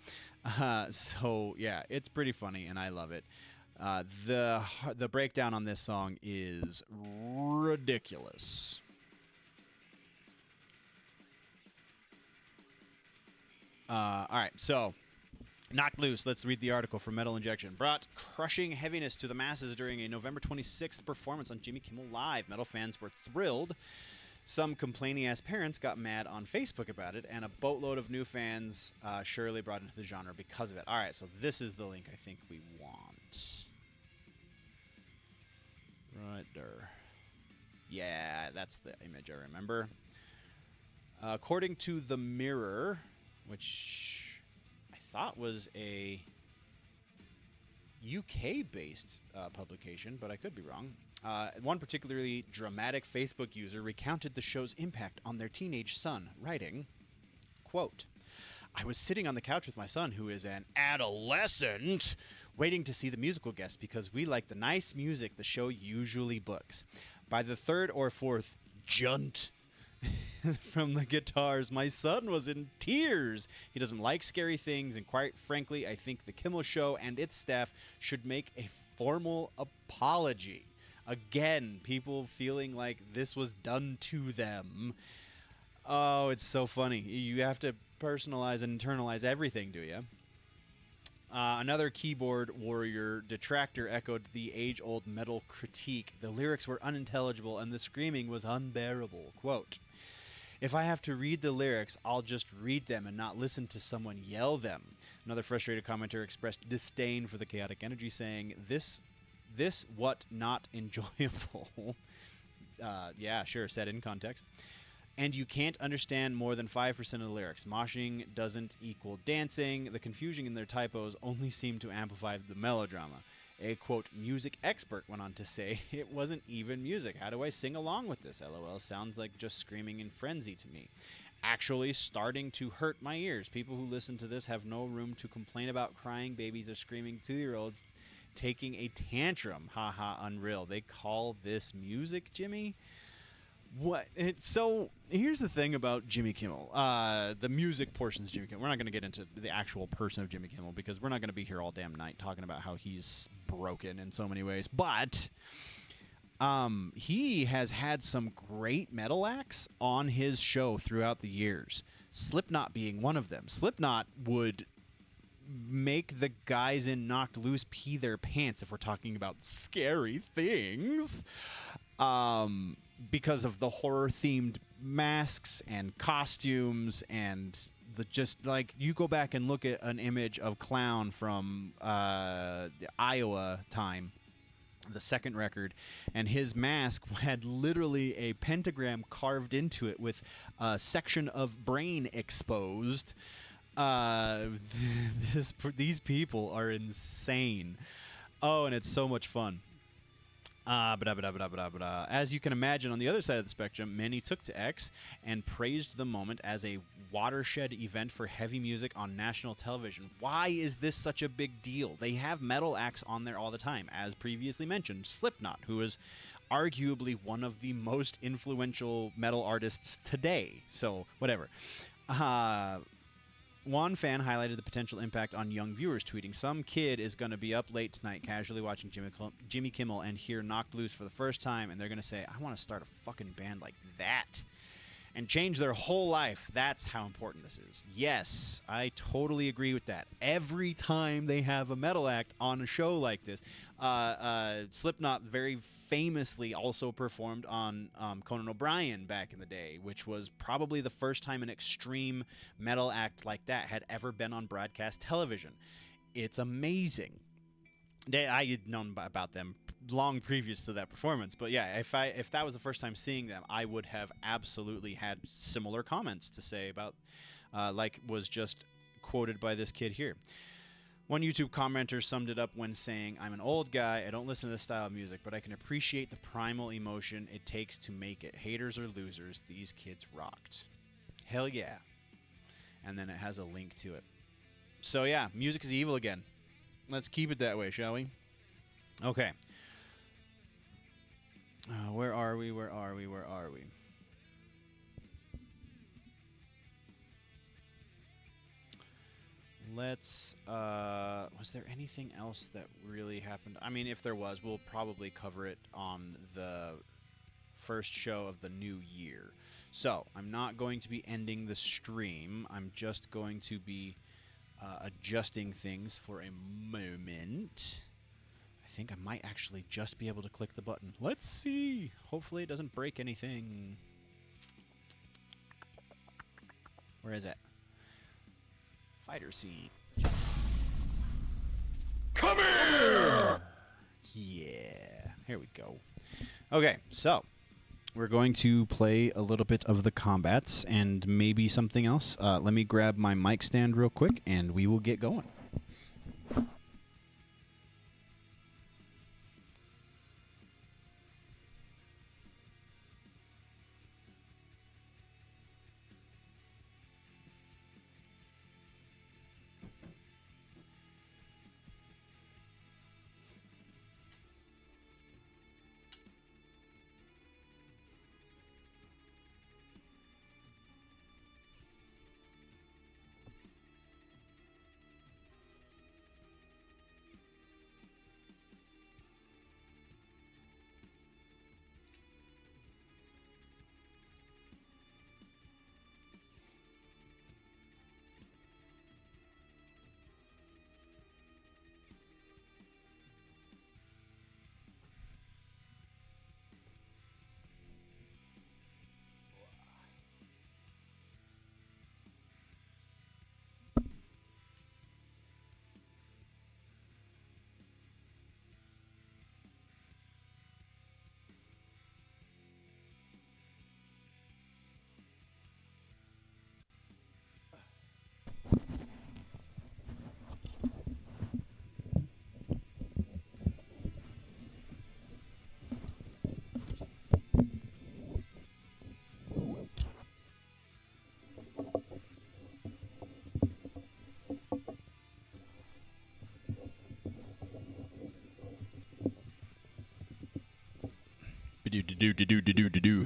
So, yeah, it's pretty funny, and I love it. The breakdown on this song is ridiculous. All right, so Knocked Loose, let's read the article from Metal Injection. Brought crushing heaviness to the masses during a November 26th performance on Jimmy Kimmel Live. Metal fans were thrilled. Some complaining-ass parents got mad on Facebook about it, and a boatload of new fans surely brought into the genre because of it. All right, so this is the link I think we want. Right there. Yeah, that's the image I remember. According to The Mirror, which I thought was a UK-based publication, but I could be wrong. One particularly dramatic Facebook user recounted the show's impact on their teenage son, writing, quote, I was sitting on the couch with my son, who is an adolescent, waiting to see the musical guests because we like the nice music the show usually books. By the third or fourth junt from the guitars, my son was in tears. He doesn't like scary things, and quite frankly, I think the Kimmel Show and its staff should make a formal apology. Again, people feeling like this was done to them. Oh, it's so funny. You have to personalize and internalize everything, do you? Another keyboard warrior detractor echoed the age-old metal critique. The lyrics were unintelligible and the screaming was unbearable. Quote, if I have to read the lyrics, I'll just read them and not listen to someone yell them. Another frustrated commenter expressed disdain for the chaotic energy, saying, This what not enjoyable. Yeah, sure, said in context. And you can't understand more than 5% of the lyrics. Moshing doesn't equal dancing. The confusion in their typos only seem to amplify the melodrama. A, quote, music expert went on to say, it wasn't even music. How do I sing along with this? LOL, sounds like just screaming in frenzy to me. Actually starting to hurt my ears. People who listen to this have no room to complain about crying babies or screaming 2-year-olds taking a tantrum. Haha, unreal. They call this music, Jimmy? What? So here's the thing about Jimmy Kimmel. The music portions of Jimmy Kimmel. We're not going to get into the actual person of Jimmy Kimmel because we're not going to be here all damn night talking about how he's broken in so many ways. But he has had some great metal acts on his show throughout the years. Slipknot being one of them. Slipknot would make the guys in Knocked Loose pee their pants if we're talking about scary things. Because of the horror-themed masks and costumes and the just, like, you go back and look at an image of Clown from the Iowa time, the second record, and his mask had literally a pentagram carved into it with a section of brain exposed. These people are insane. Oh, and it's so much fun. As you can imagine, on the other side of the spectrum, many took to X and praised the moment as a watershed event for heavy music on national television. Why is this such a big deal? They have metal acts on there all the time. As previously mentioned, Slipknot, who is arguably one of the most influential metal artists today. So, whatever. One fan highlighted the potential impact on young viewers, tweeting, some kid is going to be up late tonight casually watching Jimmy Kimmel and hear Knocked Loose for the first time, and they're going to say, I want to start a fucking band like that and change their whole life. That's how important this is. Yes, I totally agree with that. Every time they have a metal act on a show like this, Slipknot very famously also performed on Conan O'Brien back in the day, which was probably the first time an extreme metal act like that had ever been on broadcast television. It's amazing. I had known about them long previous to that performance, but yeah, if that was the first time seeing them, I would have absolutely had similar comments to say about, like was just quoted by this kid here. One YouTube commenter summed it up when saying, I'm an old guy, I don't listen to this style of music, but I can appreciate the primal emotion it takes to make it. Haters or losers, these kids rocked. Hell yeah. And then it has a link to it. So yeah, music is evil again. Let's keep it that way, shall we? Okay. Where are we? Let's, was there anything else that really happened? I mean, if there was, we'll probably cover it on the first show of the new year. So I'm not going to be ending the stream. I'm just going to be adjusting things for a moment. I think I might actually just be able to click the button. Let's see. Hopefully it doesn't break anything. Where is it? Fighter scene. Come here! Yeah. Here we go. Okay, so we're going to play a little bit of the combats and maybe something else. Let me grab my mic stand real quick, and we will get going.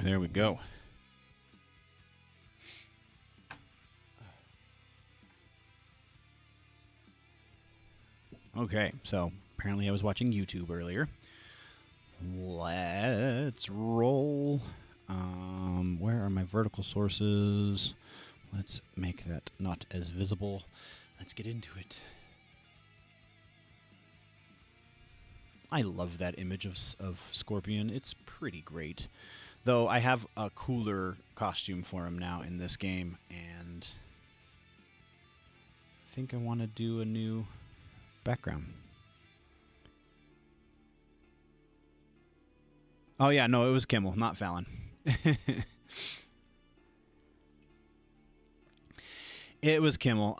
There we go. Okay, so apparently I was watching YouTube earlier. Let's roll. Where are my vertical sources? Let's make that not as visible. Let's get into it. I love that image of Scorpion. It's pretty great. Though I have a cooler costume for him now in this game, and I think I want to do a new background. Oh yeah, no, it was Kimmel, not Fallon. It was Kimmel.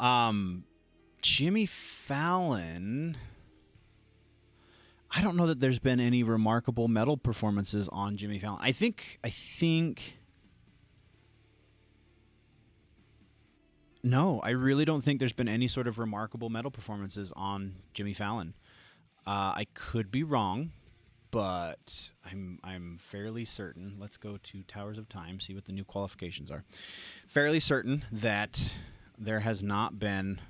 Jimmy Fallon, I don't know that there's been any remarkable metal performances on Jimmy Fallon. I think no, I really don't think there's been any sort of remarkable metal performances on Jimmy Fallon. I could be wrong, but I'm fairly certain. Let's go to Towers of Time, see what the new qualifications are. Fairly certain that there has not been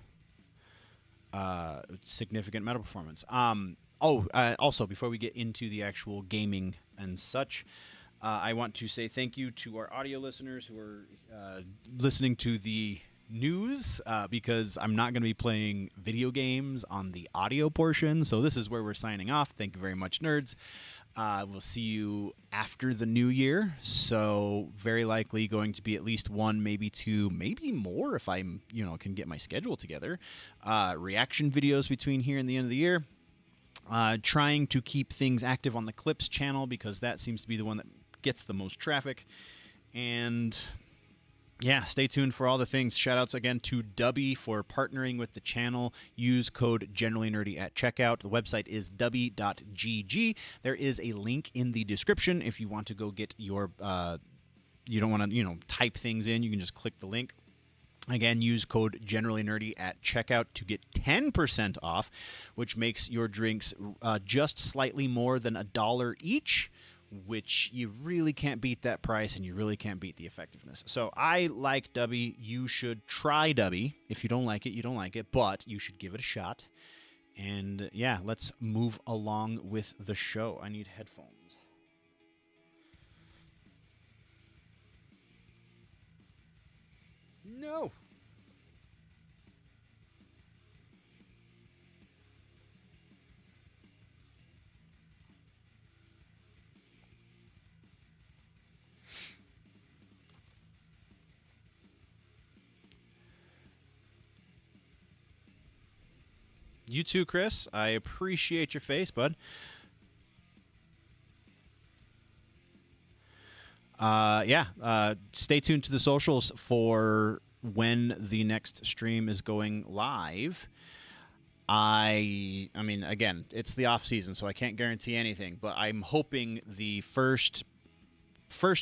significant metal performance. Also, before we get into the actual gaming and such, I want to say thank you to our audio listeners who are listening to the news, because I'm not going to be playing video games on the audio portion. So this is where we're signing off. Thank you very much, nerds. We'll see you after the new year. So very likely going to be at least one, maybe two, maybe more if I'm, can get my schedule together. Reaction videos between here and the end of the year. Trying to keep things active on the Clips channel because that seems to be the one that gets the most traffic. And yeah, stay tuned for all the things. Shoutouts again to DUBBY for partnering with the channel. Use code GenerallyNerdy at checkout. The website is dubby.gg. There is a link in the description if you want to go get your you don't want to, type things in. You can just click the link. Again, use code GenerallyNerdy at checkout to get 10% off, which makes your drinks just slightly more than $1 each, which you really can't beat that price, and you really can't beat the effectiveness. So I like DUBBY. You should try DUBBY. If you don't like it, you don't like it, but you should give it a shot. And yeah, let's move along with the show. I need headphones. No. You too, Chris. I appreciate your face, bud. Yeah. Stay tuned to the socials for when the next stream is going live. I mean, again, it's the off season, so I can't guarantee anything. But I'm hoping the first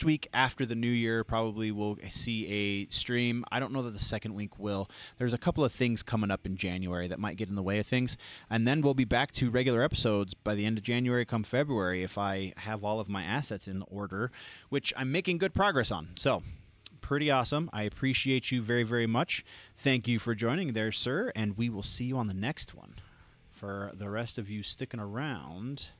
week after the new year probably will see a stream. I don't know that the second week will. There's a couple of things coming up in January that might get in the way of things, and then we'll be back to regular episodes by the end of January come February if I have all of my assets in order, which I'm making good progress on. So pretty awesome. I appreciate you very, very much. Thank you for joining there, sir, and we will see you on the next one. For the rest of you sticking around,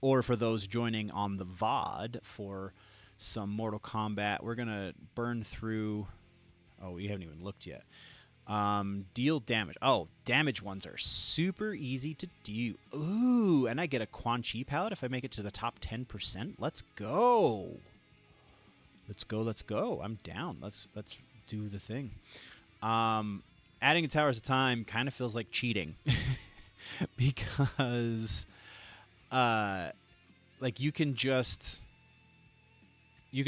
or for those joining on the VOD for some Mortal Kombat, we're going to burn through... Oh, we haven't even looked yet. Deal damage. Oh, damage ones are super easy to do. Ooh, and I get a Quan Chi palette if I make it to the top 10%. Let's go. Let's go, let's go. I'm down. Let's do the thing. Adding a tower at a time kind of feels like cheating. Because... like you can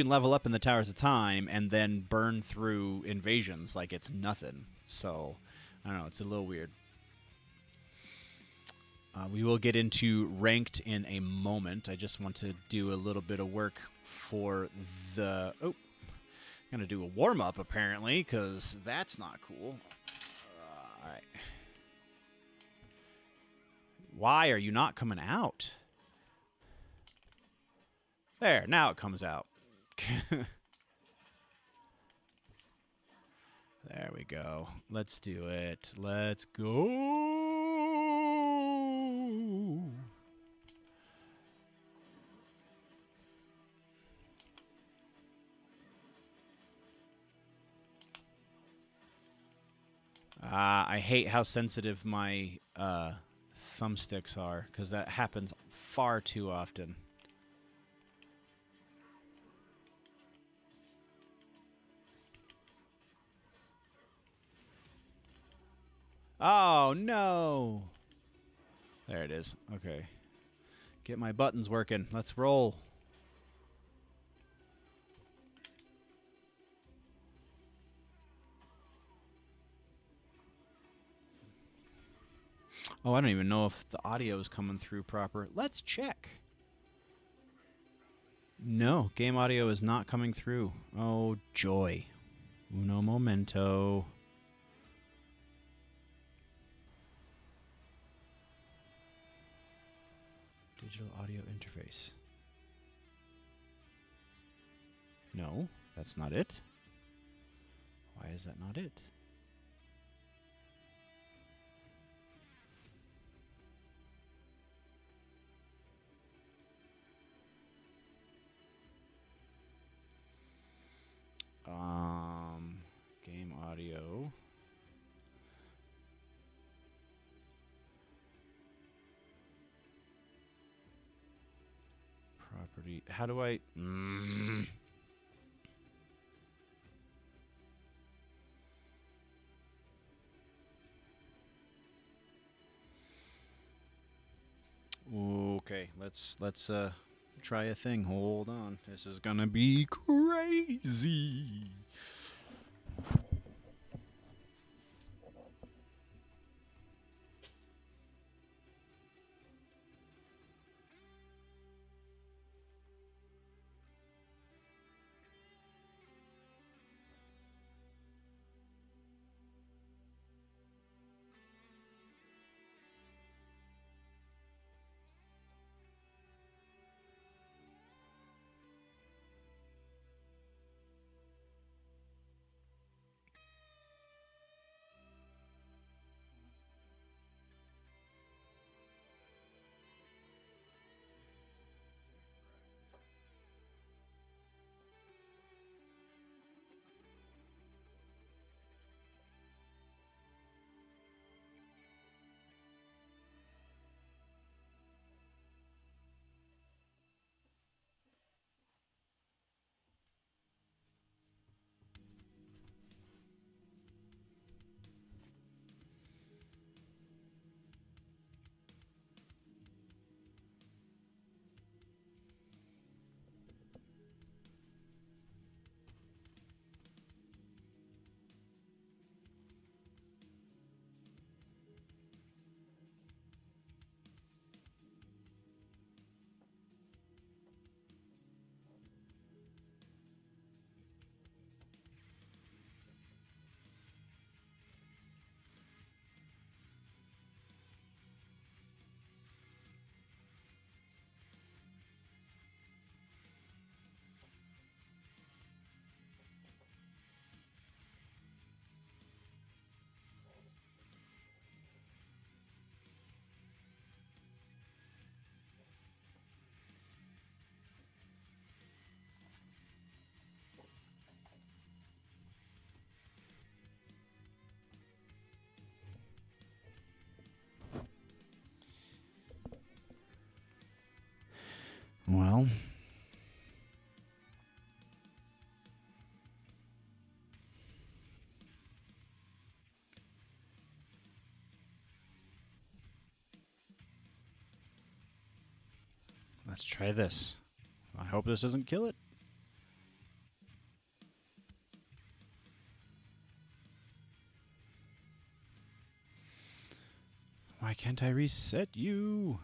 level up in the towers of time and then burn through invasions like it's nothing. So I don't know, it's a little weird. We will get into ranked in a moment. I just want to do a little bit of work for the... Oh, I'm gonna do a warm-up apparently, because that's not cool. All right. Why are you not coming out? There, now it comes out. There we go. Let's do it. Let's go. I hate how sensitive my thumbsticks are, because that happens far too often. Oh, no. There it is. Okay. Get my buttons working. Let's roll. Oh, I don't even know if the audio is coming through proper. Let's check. No, game audio is not coming through. Oh, joy. Uno momento. Digital audio interface. No, that's not it. Why is that not it? Game audio. Property. How do I... Okay, let's try a thing. Hold on. This is gonna be crazy. Well, let's try this. I hope this doesn't kill it. Why can't I reset you?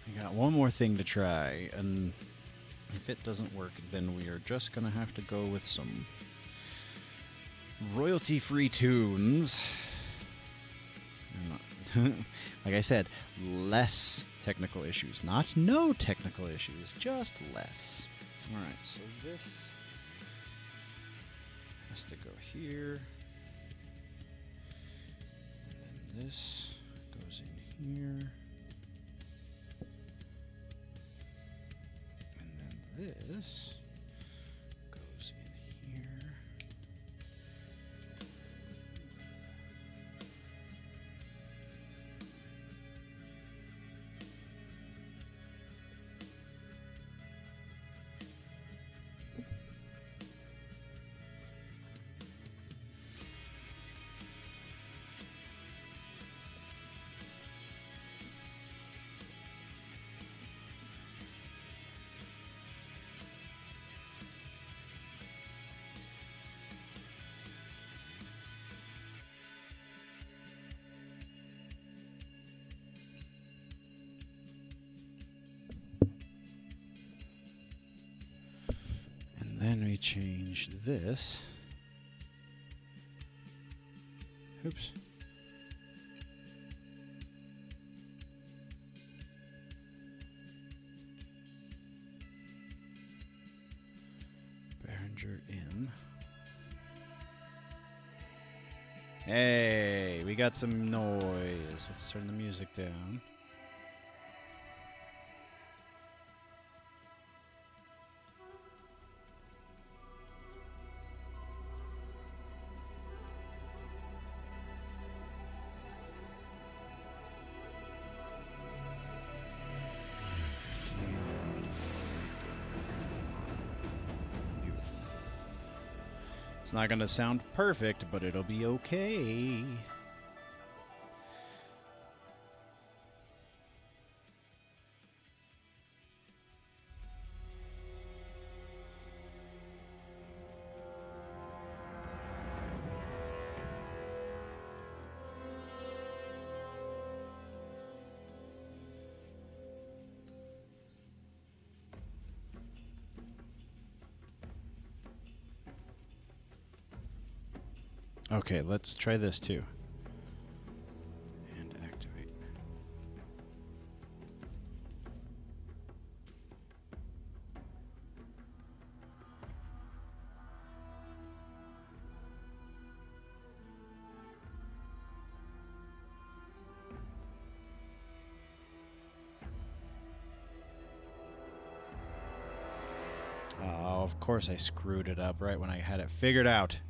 I got one more thing to try, and if it doesn't work, then we are just going to have to go with some royalty-free tunes. Like I said, less technical issues. Not no technical issues, just less. Alright, so this has to go here. And then this goes in here. And then this goes in here. Then we change this, Oops. Behringer in. Hey, we got some noise. Let's turn the music down. It's not going to sound perfect, but it'll be okay. Okay, let's try this too. And activate. Oh, of course I screwed it up right when I had it figured out.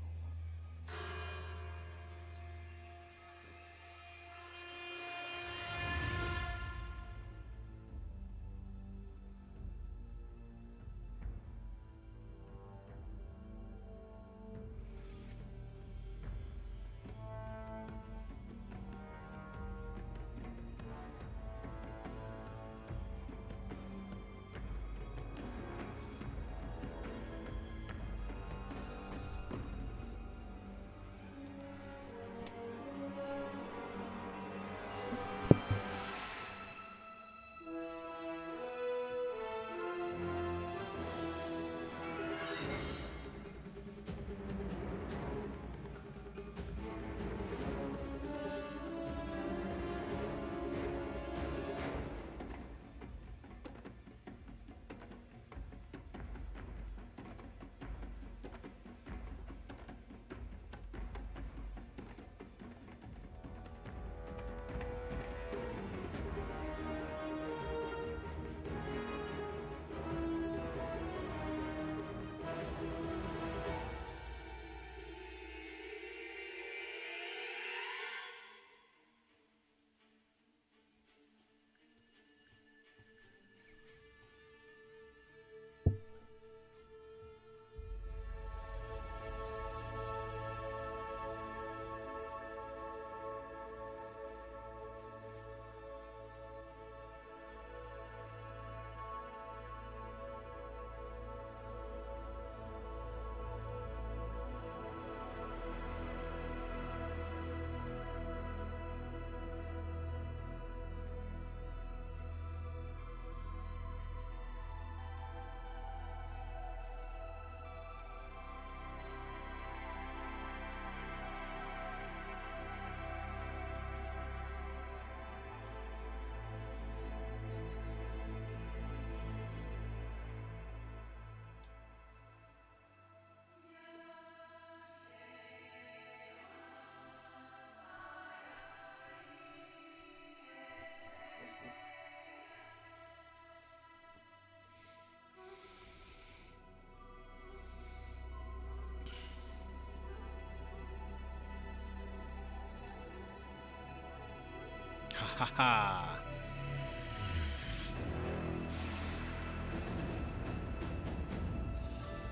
Ha ha!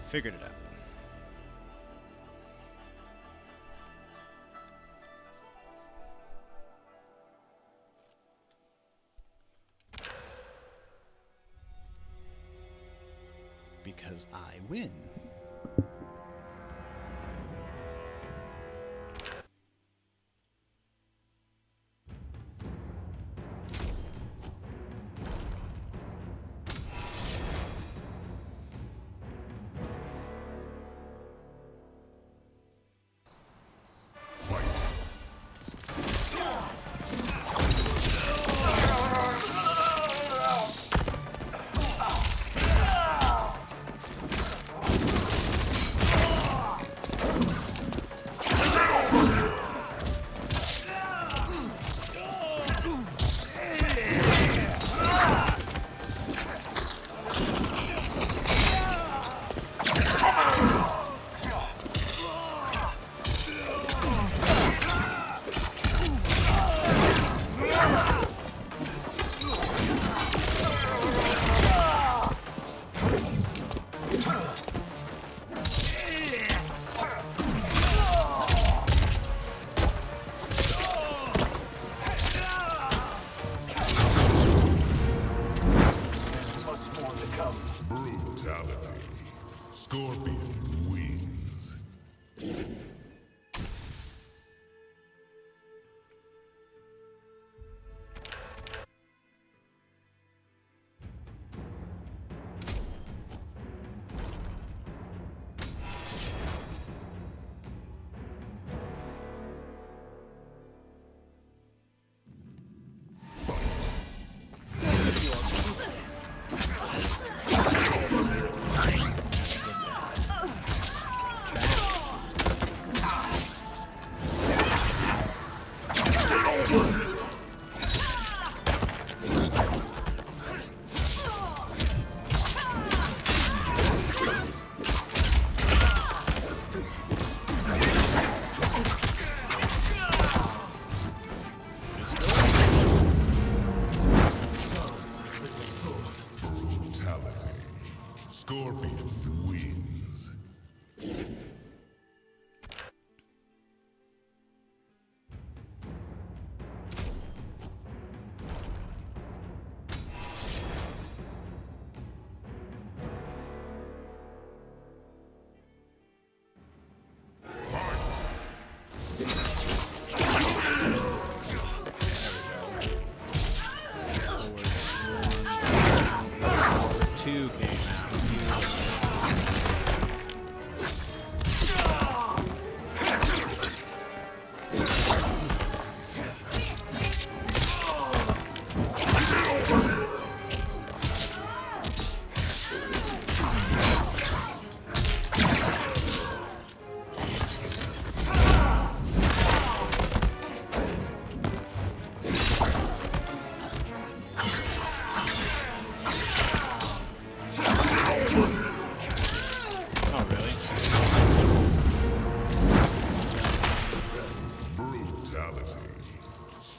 Figured it out. Because I win.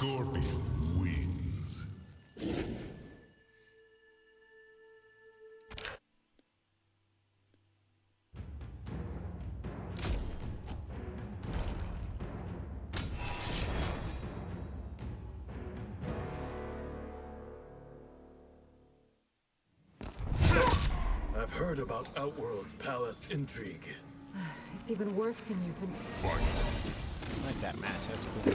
Scorpion wins. I've heard about Outworld's palace intrigue. It's even worse than you've been. I like that match. That's cool.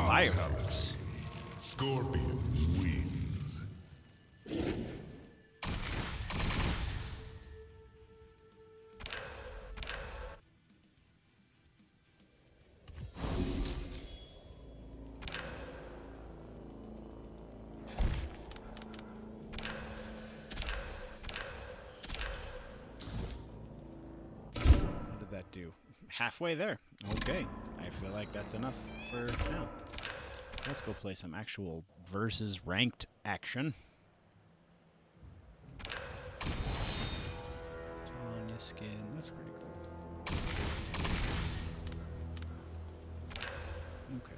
Fireworks. Scorpion wins. What did that do? Halfway there. Okay. I feel like that's enough for now. Let's go play some actual versus ranked action. Tanya skin, that's pretty cool. Okay.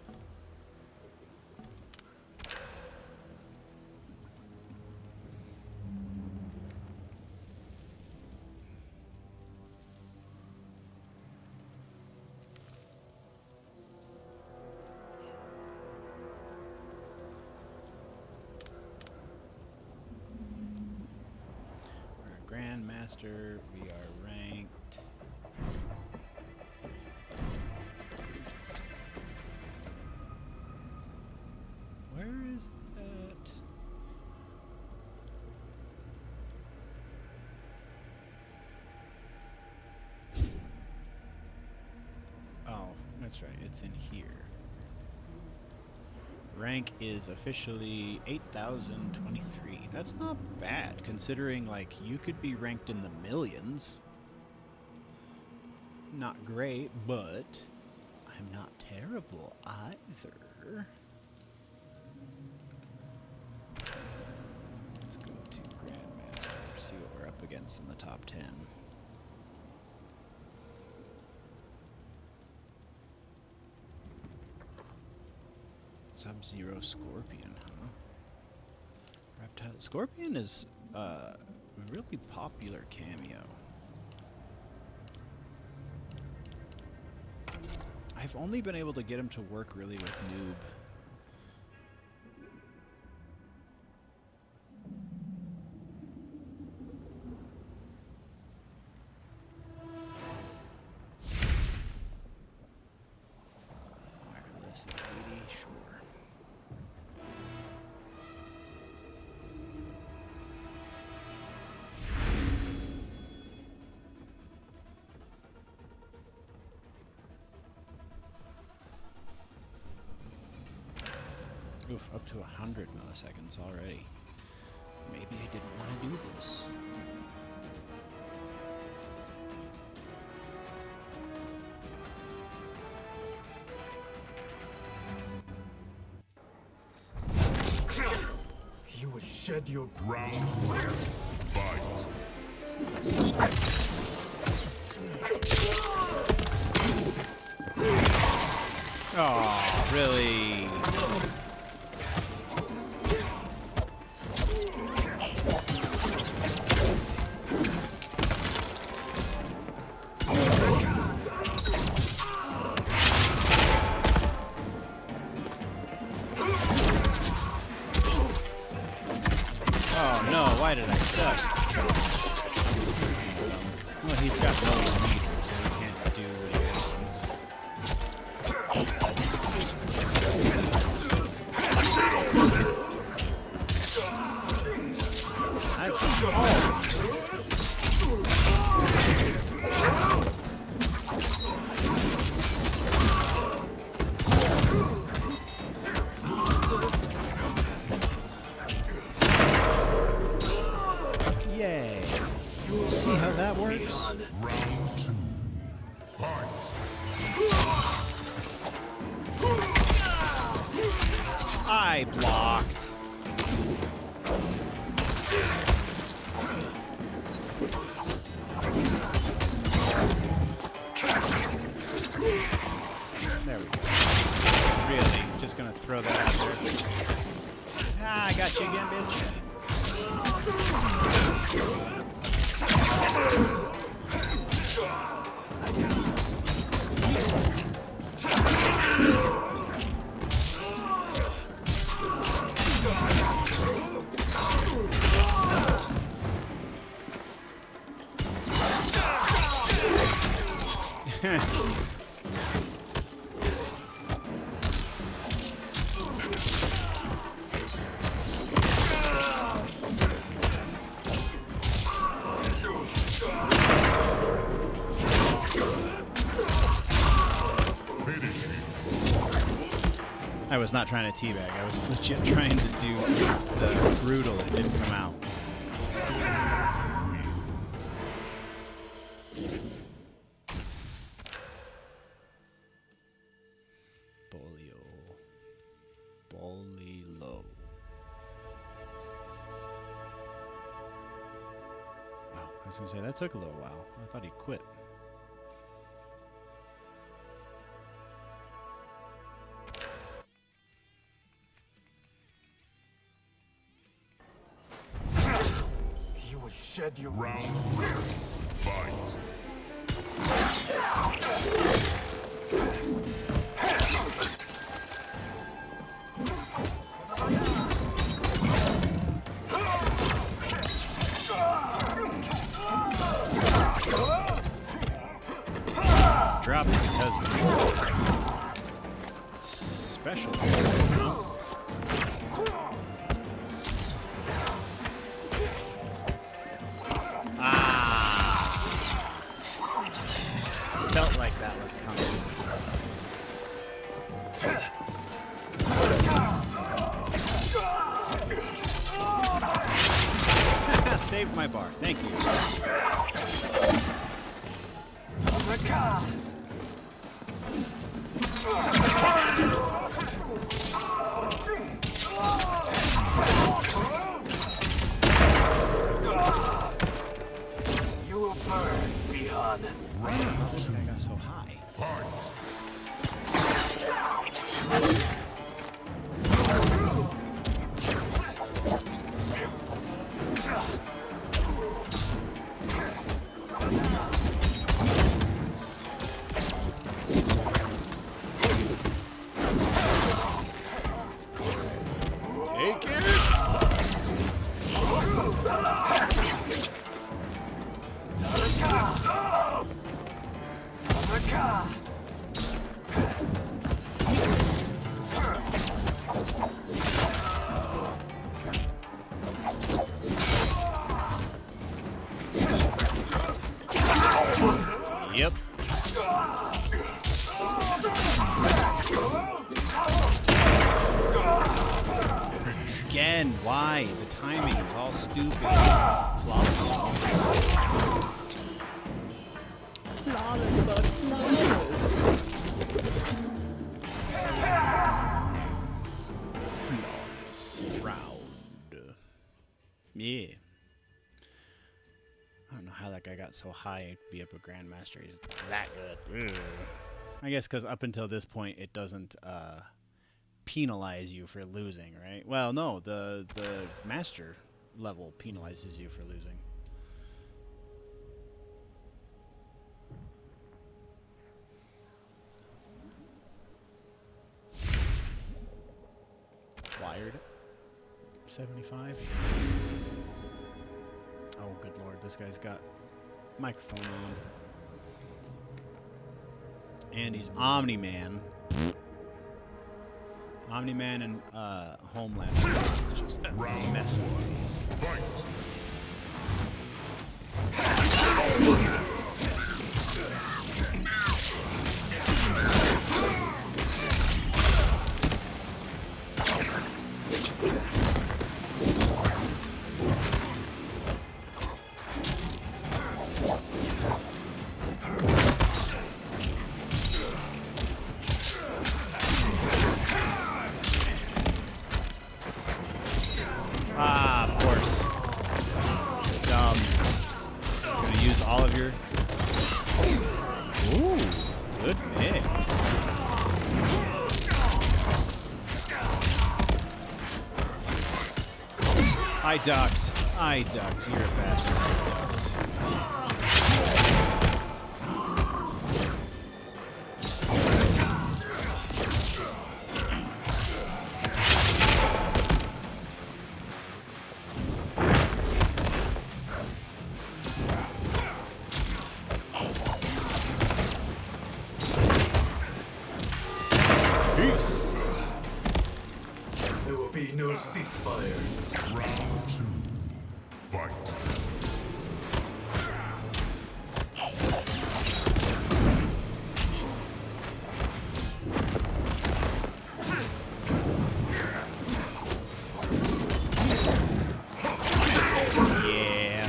Grandmaster, we are ranked. Where is that? Oh, that's right, it's in here. Rank is officially 8,023. That's not bad, considering, like, you could be ranked in the millions. Not great, but I'm not terrible either. Let's go to Grandmaster, see what we're up against in the top 10. Sub-Zero Scorpion, huh? Reptile Scorpion is a really popular cameo. I've only been able to get him to work really with Noob. Wireless 80, sure. Oof, up to 100 milliseconds already. Maybe I didn't want to do this. You would shed your Round one. Fight. Oh, really? why did I duck? Well, he's got no meter, so he can't do what he wants. Yay. See how that works? Round 2. Fight. I blocked. There we go. Really? Just gonna throw that out there. Ah, I got you again, bitch. I was not trying to teabag. I was legit trying to do the brutal. It didn't come out. Bolilo. Wow, I was gonna say that took a little while. I thought he quit. Shed your Round 3. Fight. Drop it because special. Felt like that was coming. Saved my bar. Thank you. You will burn, Beyond. I got so high. Take it! Yep. Again, why? The timing is all stupid. Flawless. Flawless, but flawless. Flawless round. Yeah. I don't know how that guy got so high to be up a Grandmaster. He's that good. Ugh. I guess because up until this point, it doesn't penalize you for losing, right? Well, no, the Master level penalizes you for losing. Wired 75. good lord, this guy's got microphone on. And he's Omni-Man. Omni-Man and Homeland. It's just Round messy. 1. Fight. Ah, of course. Dumb. Gonna use all of your. Ooh, good mix. I ducked. I ducked. You're a bastard. I ducked. Peace. There will be no ceasefire. Round 2. Fight. Yeah.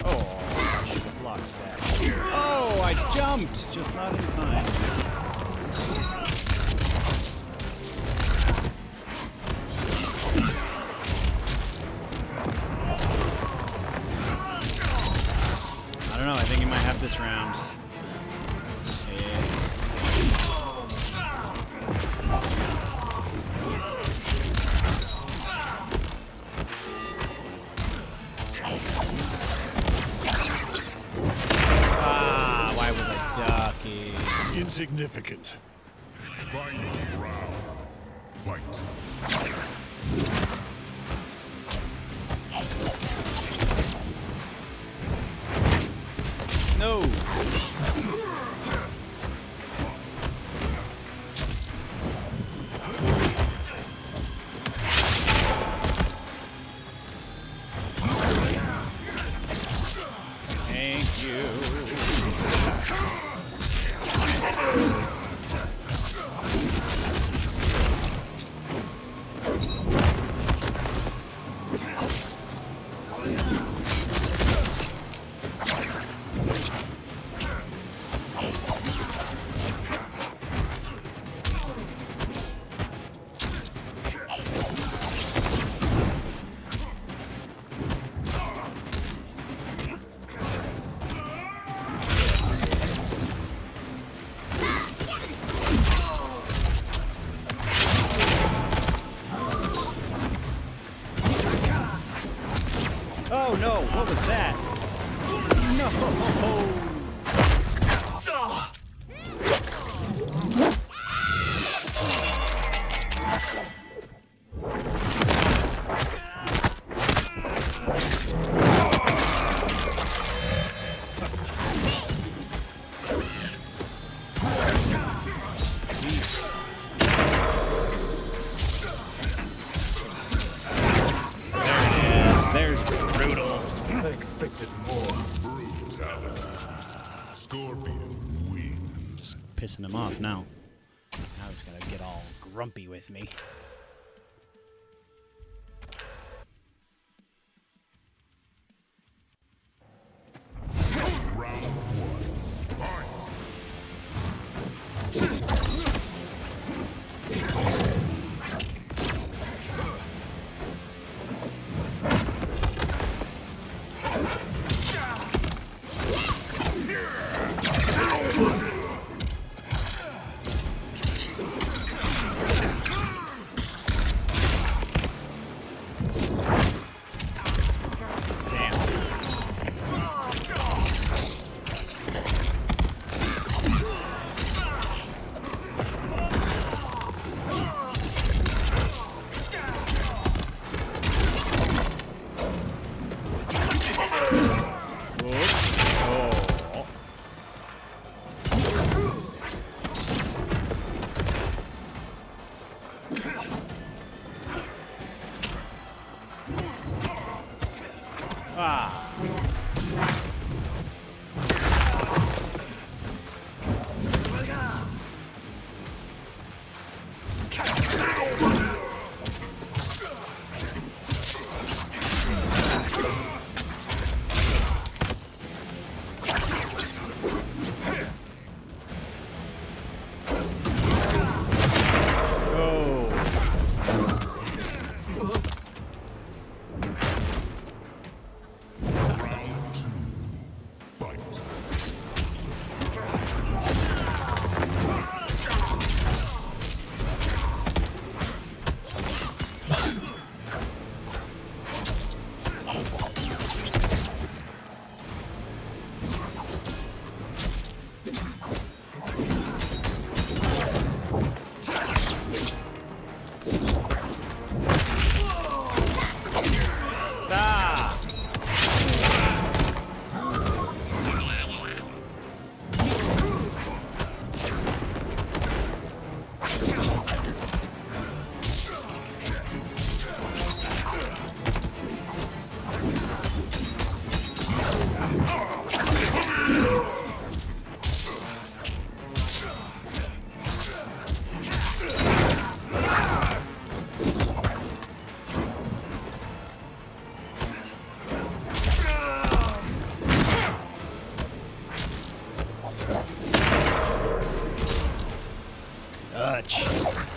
Oh, I should have blocked that. Oh, I jumped, just not in time. I don't know, I think he might have this round. Yeah. Ah, why was I ducking? Insignificant. Final round. Fight. No. Thank you. Oh no, what was that? No! There's brutal. I expected more. Brutality. Scorpion wins. Pissing him off now. Now he's gonna get all grumpy with me. Round 1. Fight. Oh. Ah. Round two. Fight. Ah.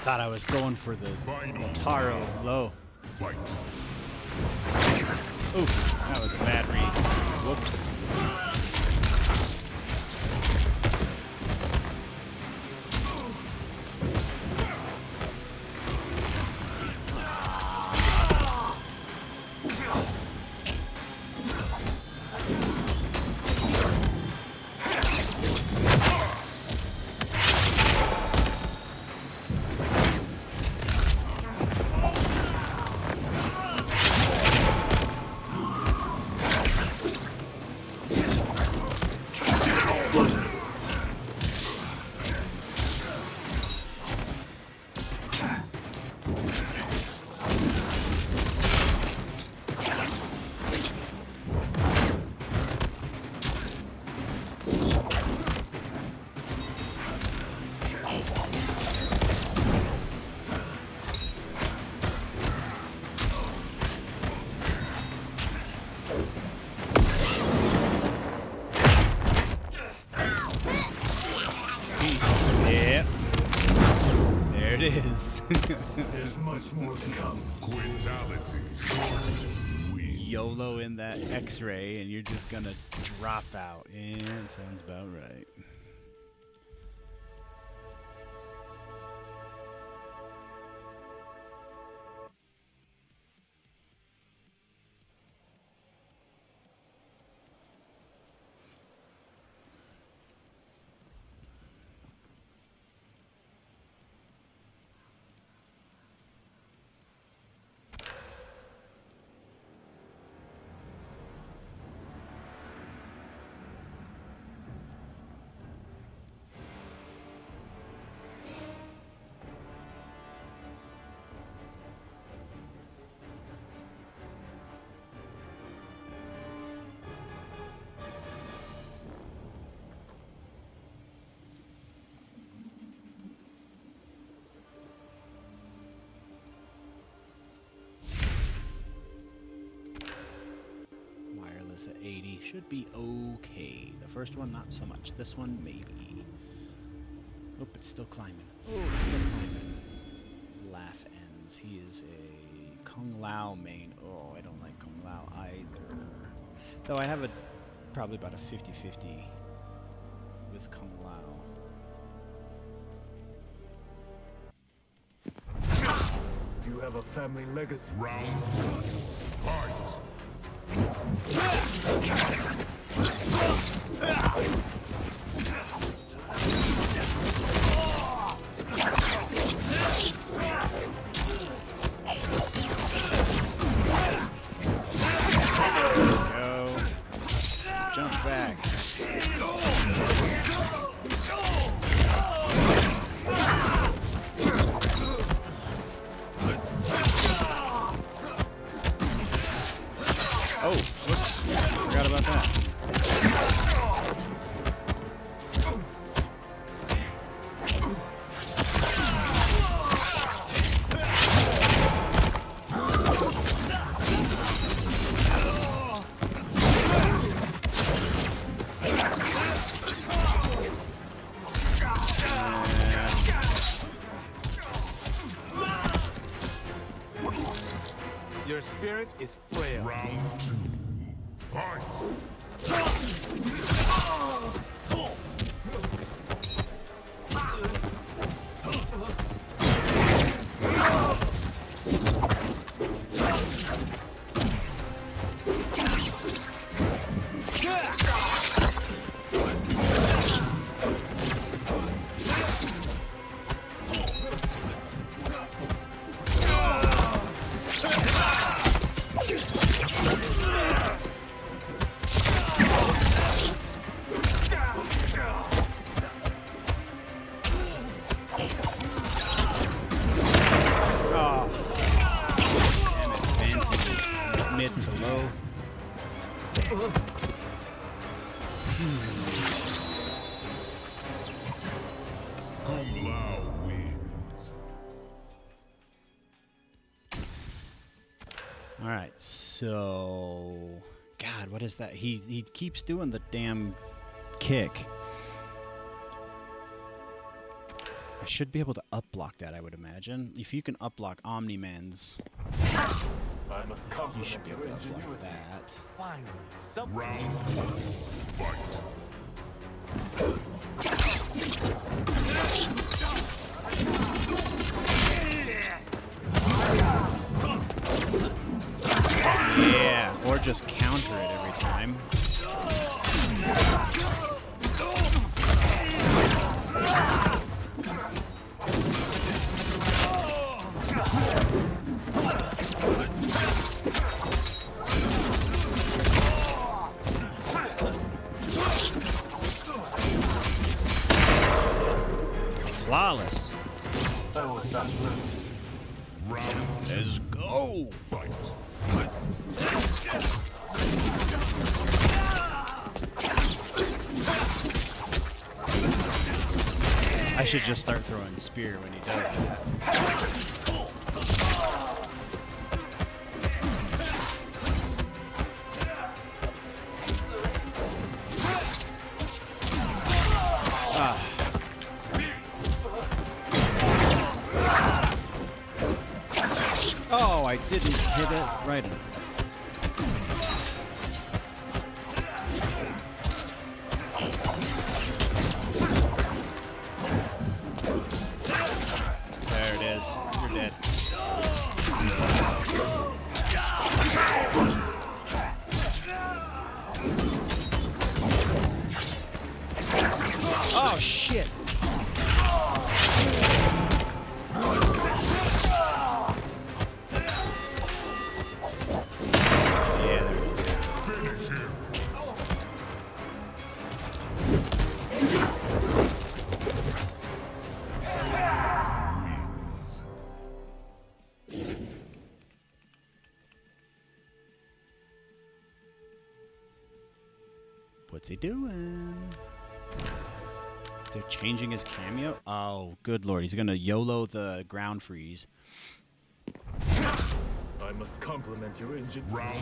Thought I was going for the Taro low. Fight. Oof, that was a bad read. Whoops. Yeah. There it is. There's much more to come. Quitality. Wins. YOLO in that X-ray, and you're just gonna drop out. Yeah, that sounds about right. Wireless at 80 should be okay. The first one, not so much. This one, maybe. Oh, it's still climbing. Oh, it's still climbing. Laugh ends. He is a Kung Lao main. Oh, I don't like Kung Lao either. Though I have probably about a 50-50 with Kung Lao. You have a family legacy. Round one. Fight. Go. back. Oh, whoops. Forgot about that. Your spirit is frail. Round 2. Fight! Oh. Damn it, fancy mid to low. Kung Lao wins. All right, so God, what is that? He keeps doing the damn kick. I should be able to up block that, I would imagine. If you can up block Omni-Man's, I must you compliment should be your able to up block ingenuity. that. Finally, something. Round 1. Fight! Yeah, or just counter it every time. Flawless. That was not good. Round 2. Let's go. Fight! I should just start throwing spear when he does that. Ah. Oh, I didn't hit it right. There it is. You're dead. Oh shit. Yeah, there it is. Finish him! Wins. What's he doing? They're changing his cameo? Oh, good lord. He's gonna YOLO the ground freeze. I must compliment your ingenuity. Round 1.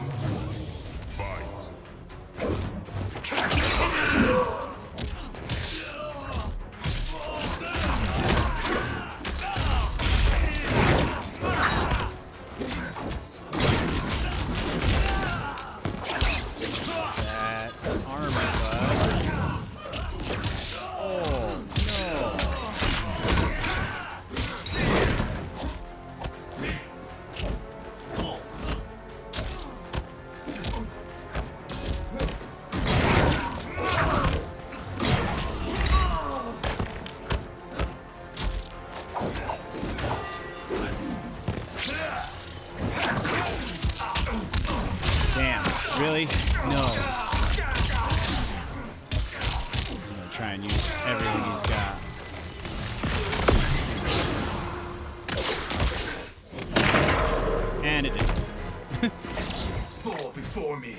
Fight! That armor bud. Oh, no. Damn, really? No. try and use everything he's got. And it did. Fall before me.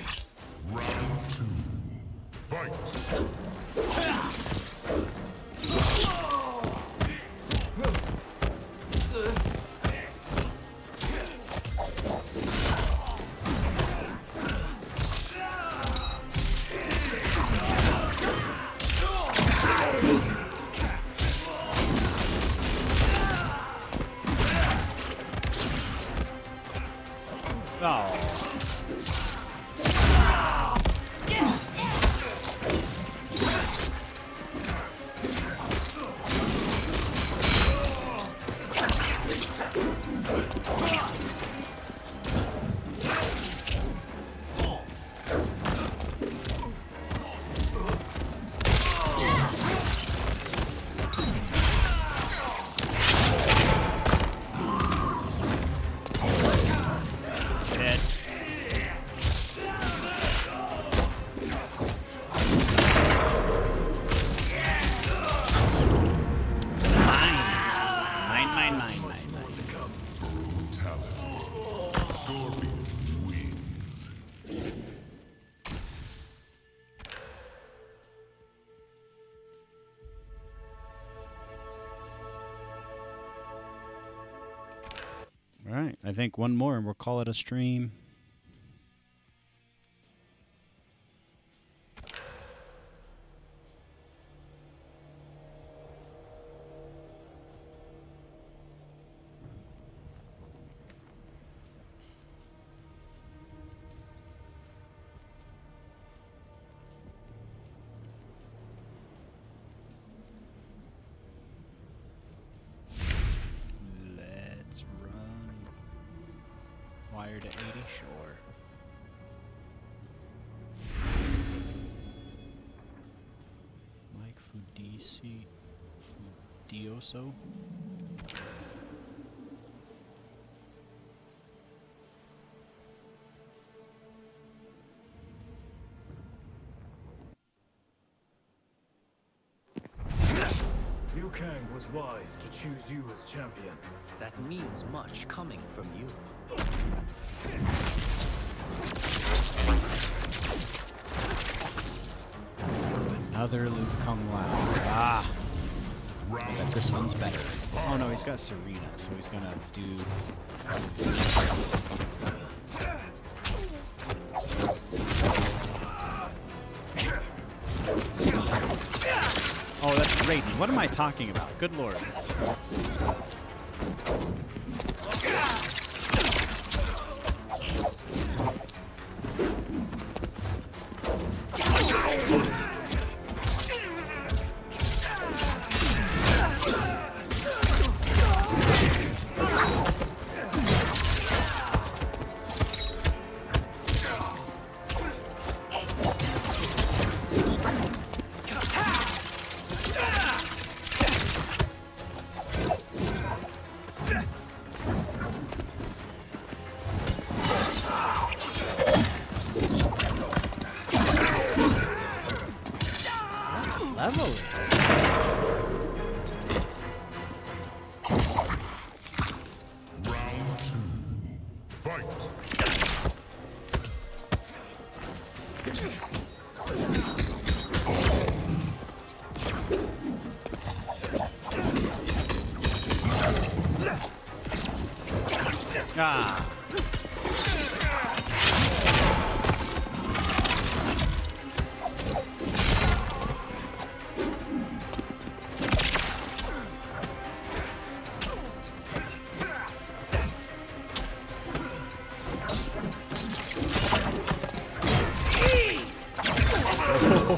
Round 2. Fight. Oh. All right, I think one more and we'll call it a stream. Let's run. Wire to 80, sure. Mike Fudioso. Liu Kang was wise to choose you as champion. That means much coming from you. Another Liu Kang Lao. Ah! But this one's better. Oh no, he's got Serena, so he's gonna do... Oh, that's Raiden. What am I talking about? Good lord. Level is this? Round 2. Fight. Ah.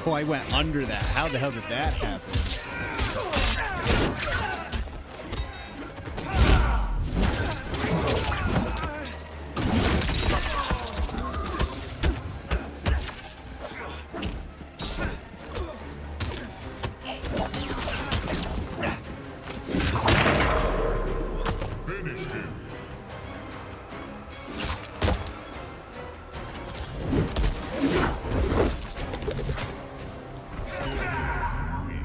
Oh, I went under that. How the hell did that happen? Finish him. Storm wins.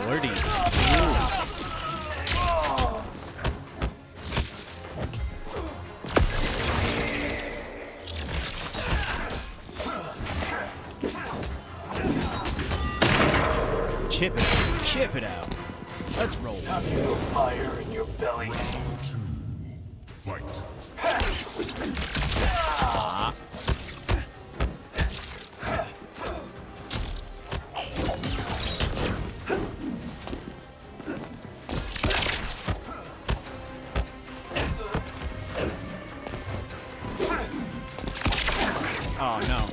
lordy. Chip it out. Let's roll. Have you fire in your belly? Round 2. Fight. Oh no.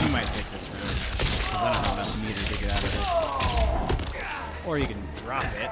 You might take this one, because I don't have enough meter to get out of this. Or you can drop it.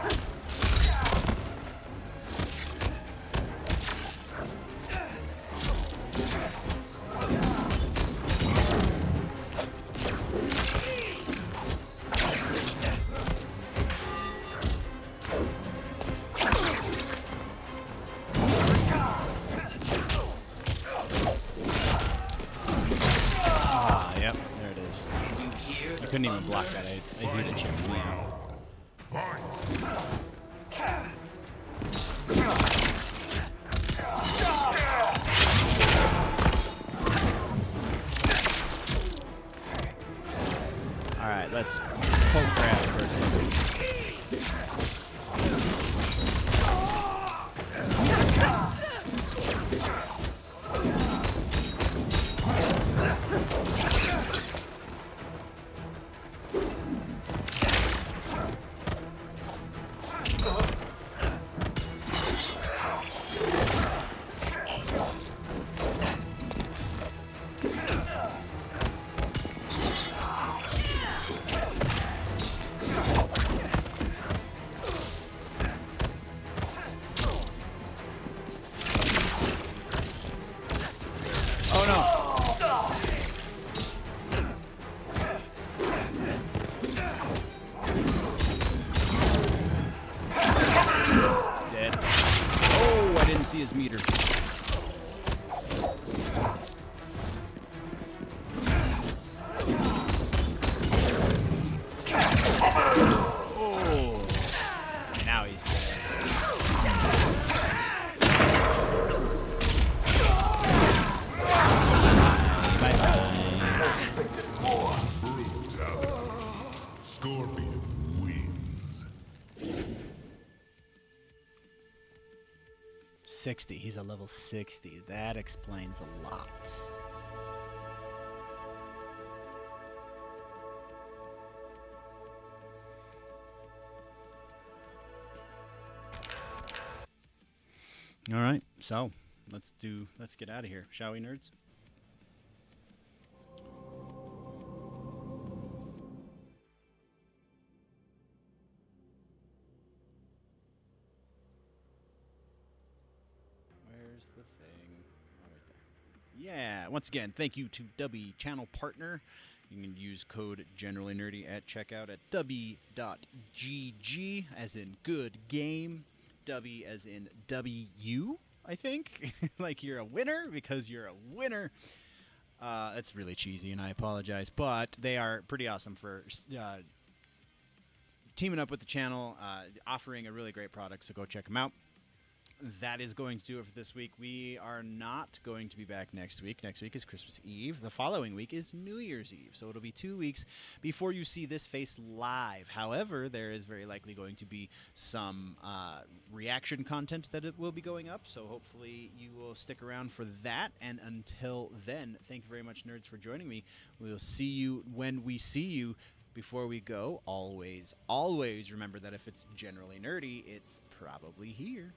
Yep, there it is. I couldn't even block that. I hear the chip. Yeah. All right, let's poke grab for a second. Oh no! Dead. Oh, I didn't see his meter. Oh, now he's dead. Scorpion wins. 60. He's a level 60. That explains a lot. All right, so let's get out of here, shall we, nerds? Where's the thing? Oh, right there. Yeah, once again, thank you to DUBBY channel partner. You can use code Generally Nerdy at checkout at dubby.gg, as in good game. Dubby as in W, I think. Like you're a winner because you're a winner. That's really cheesy, and I apologize, but they are pretty awesome for teaming up with the channel, offering a really great product, so go check them out. That is going to do it for this week. We are not going to be back next week. Next week is Christmas Eve. The following week is New Year's Eve. So it'll be 2 weeks before you see this face live. However, there is very likely going to be some reaction content that it will be going up. So hopefully you will stick around for that. And until then, thank you very much, nerds, for joining me. We will see you when we see you. Before we go, always, always remember that if it's generally nerdy, it's probably here.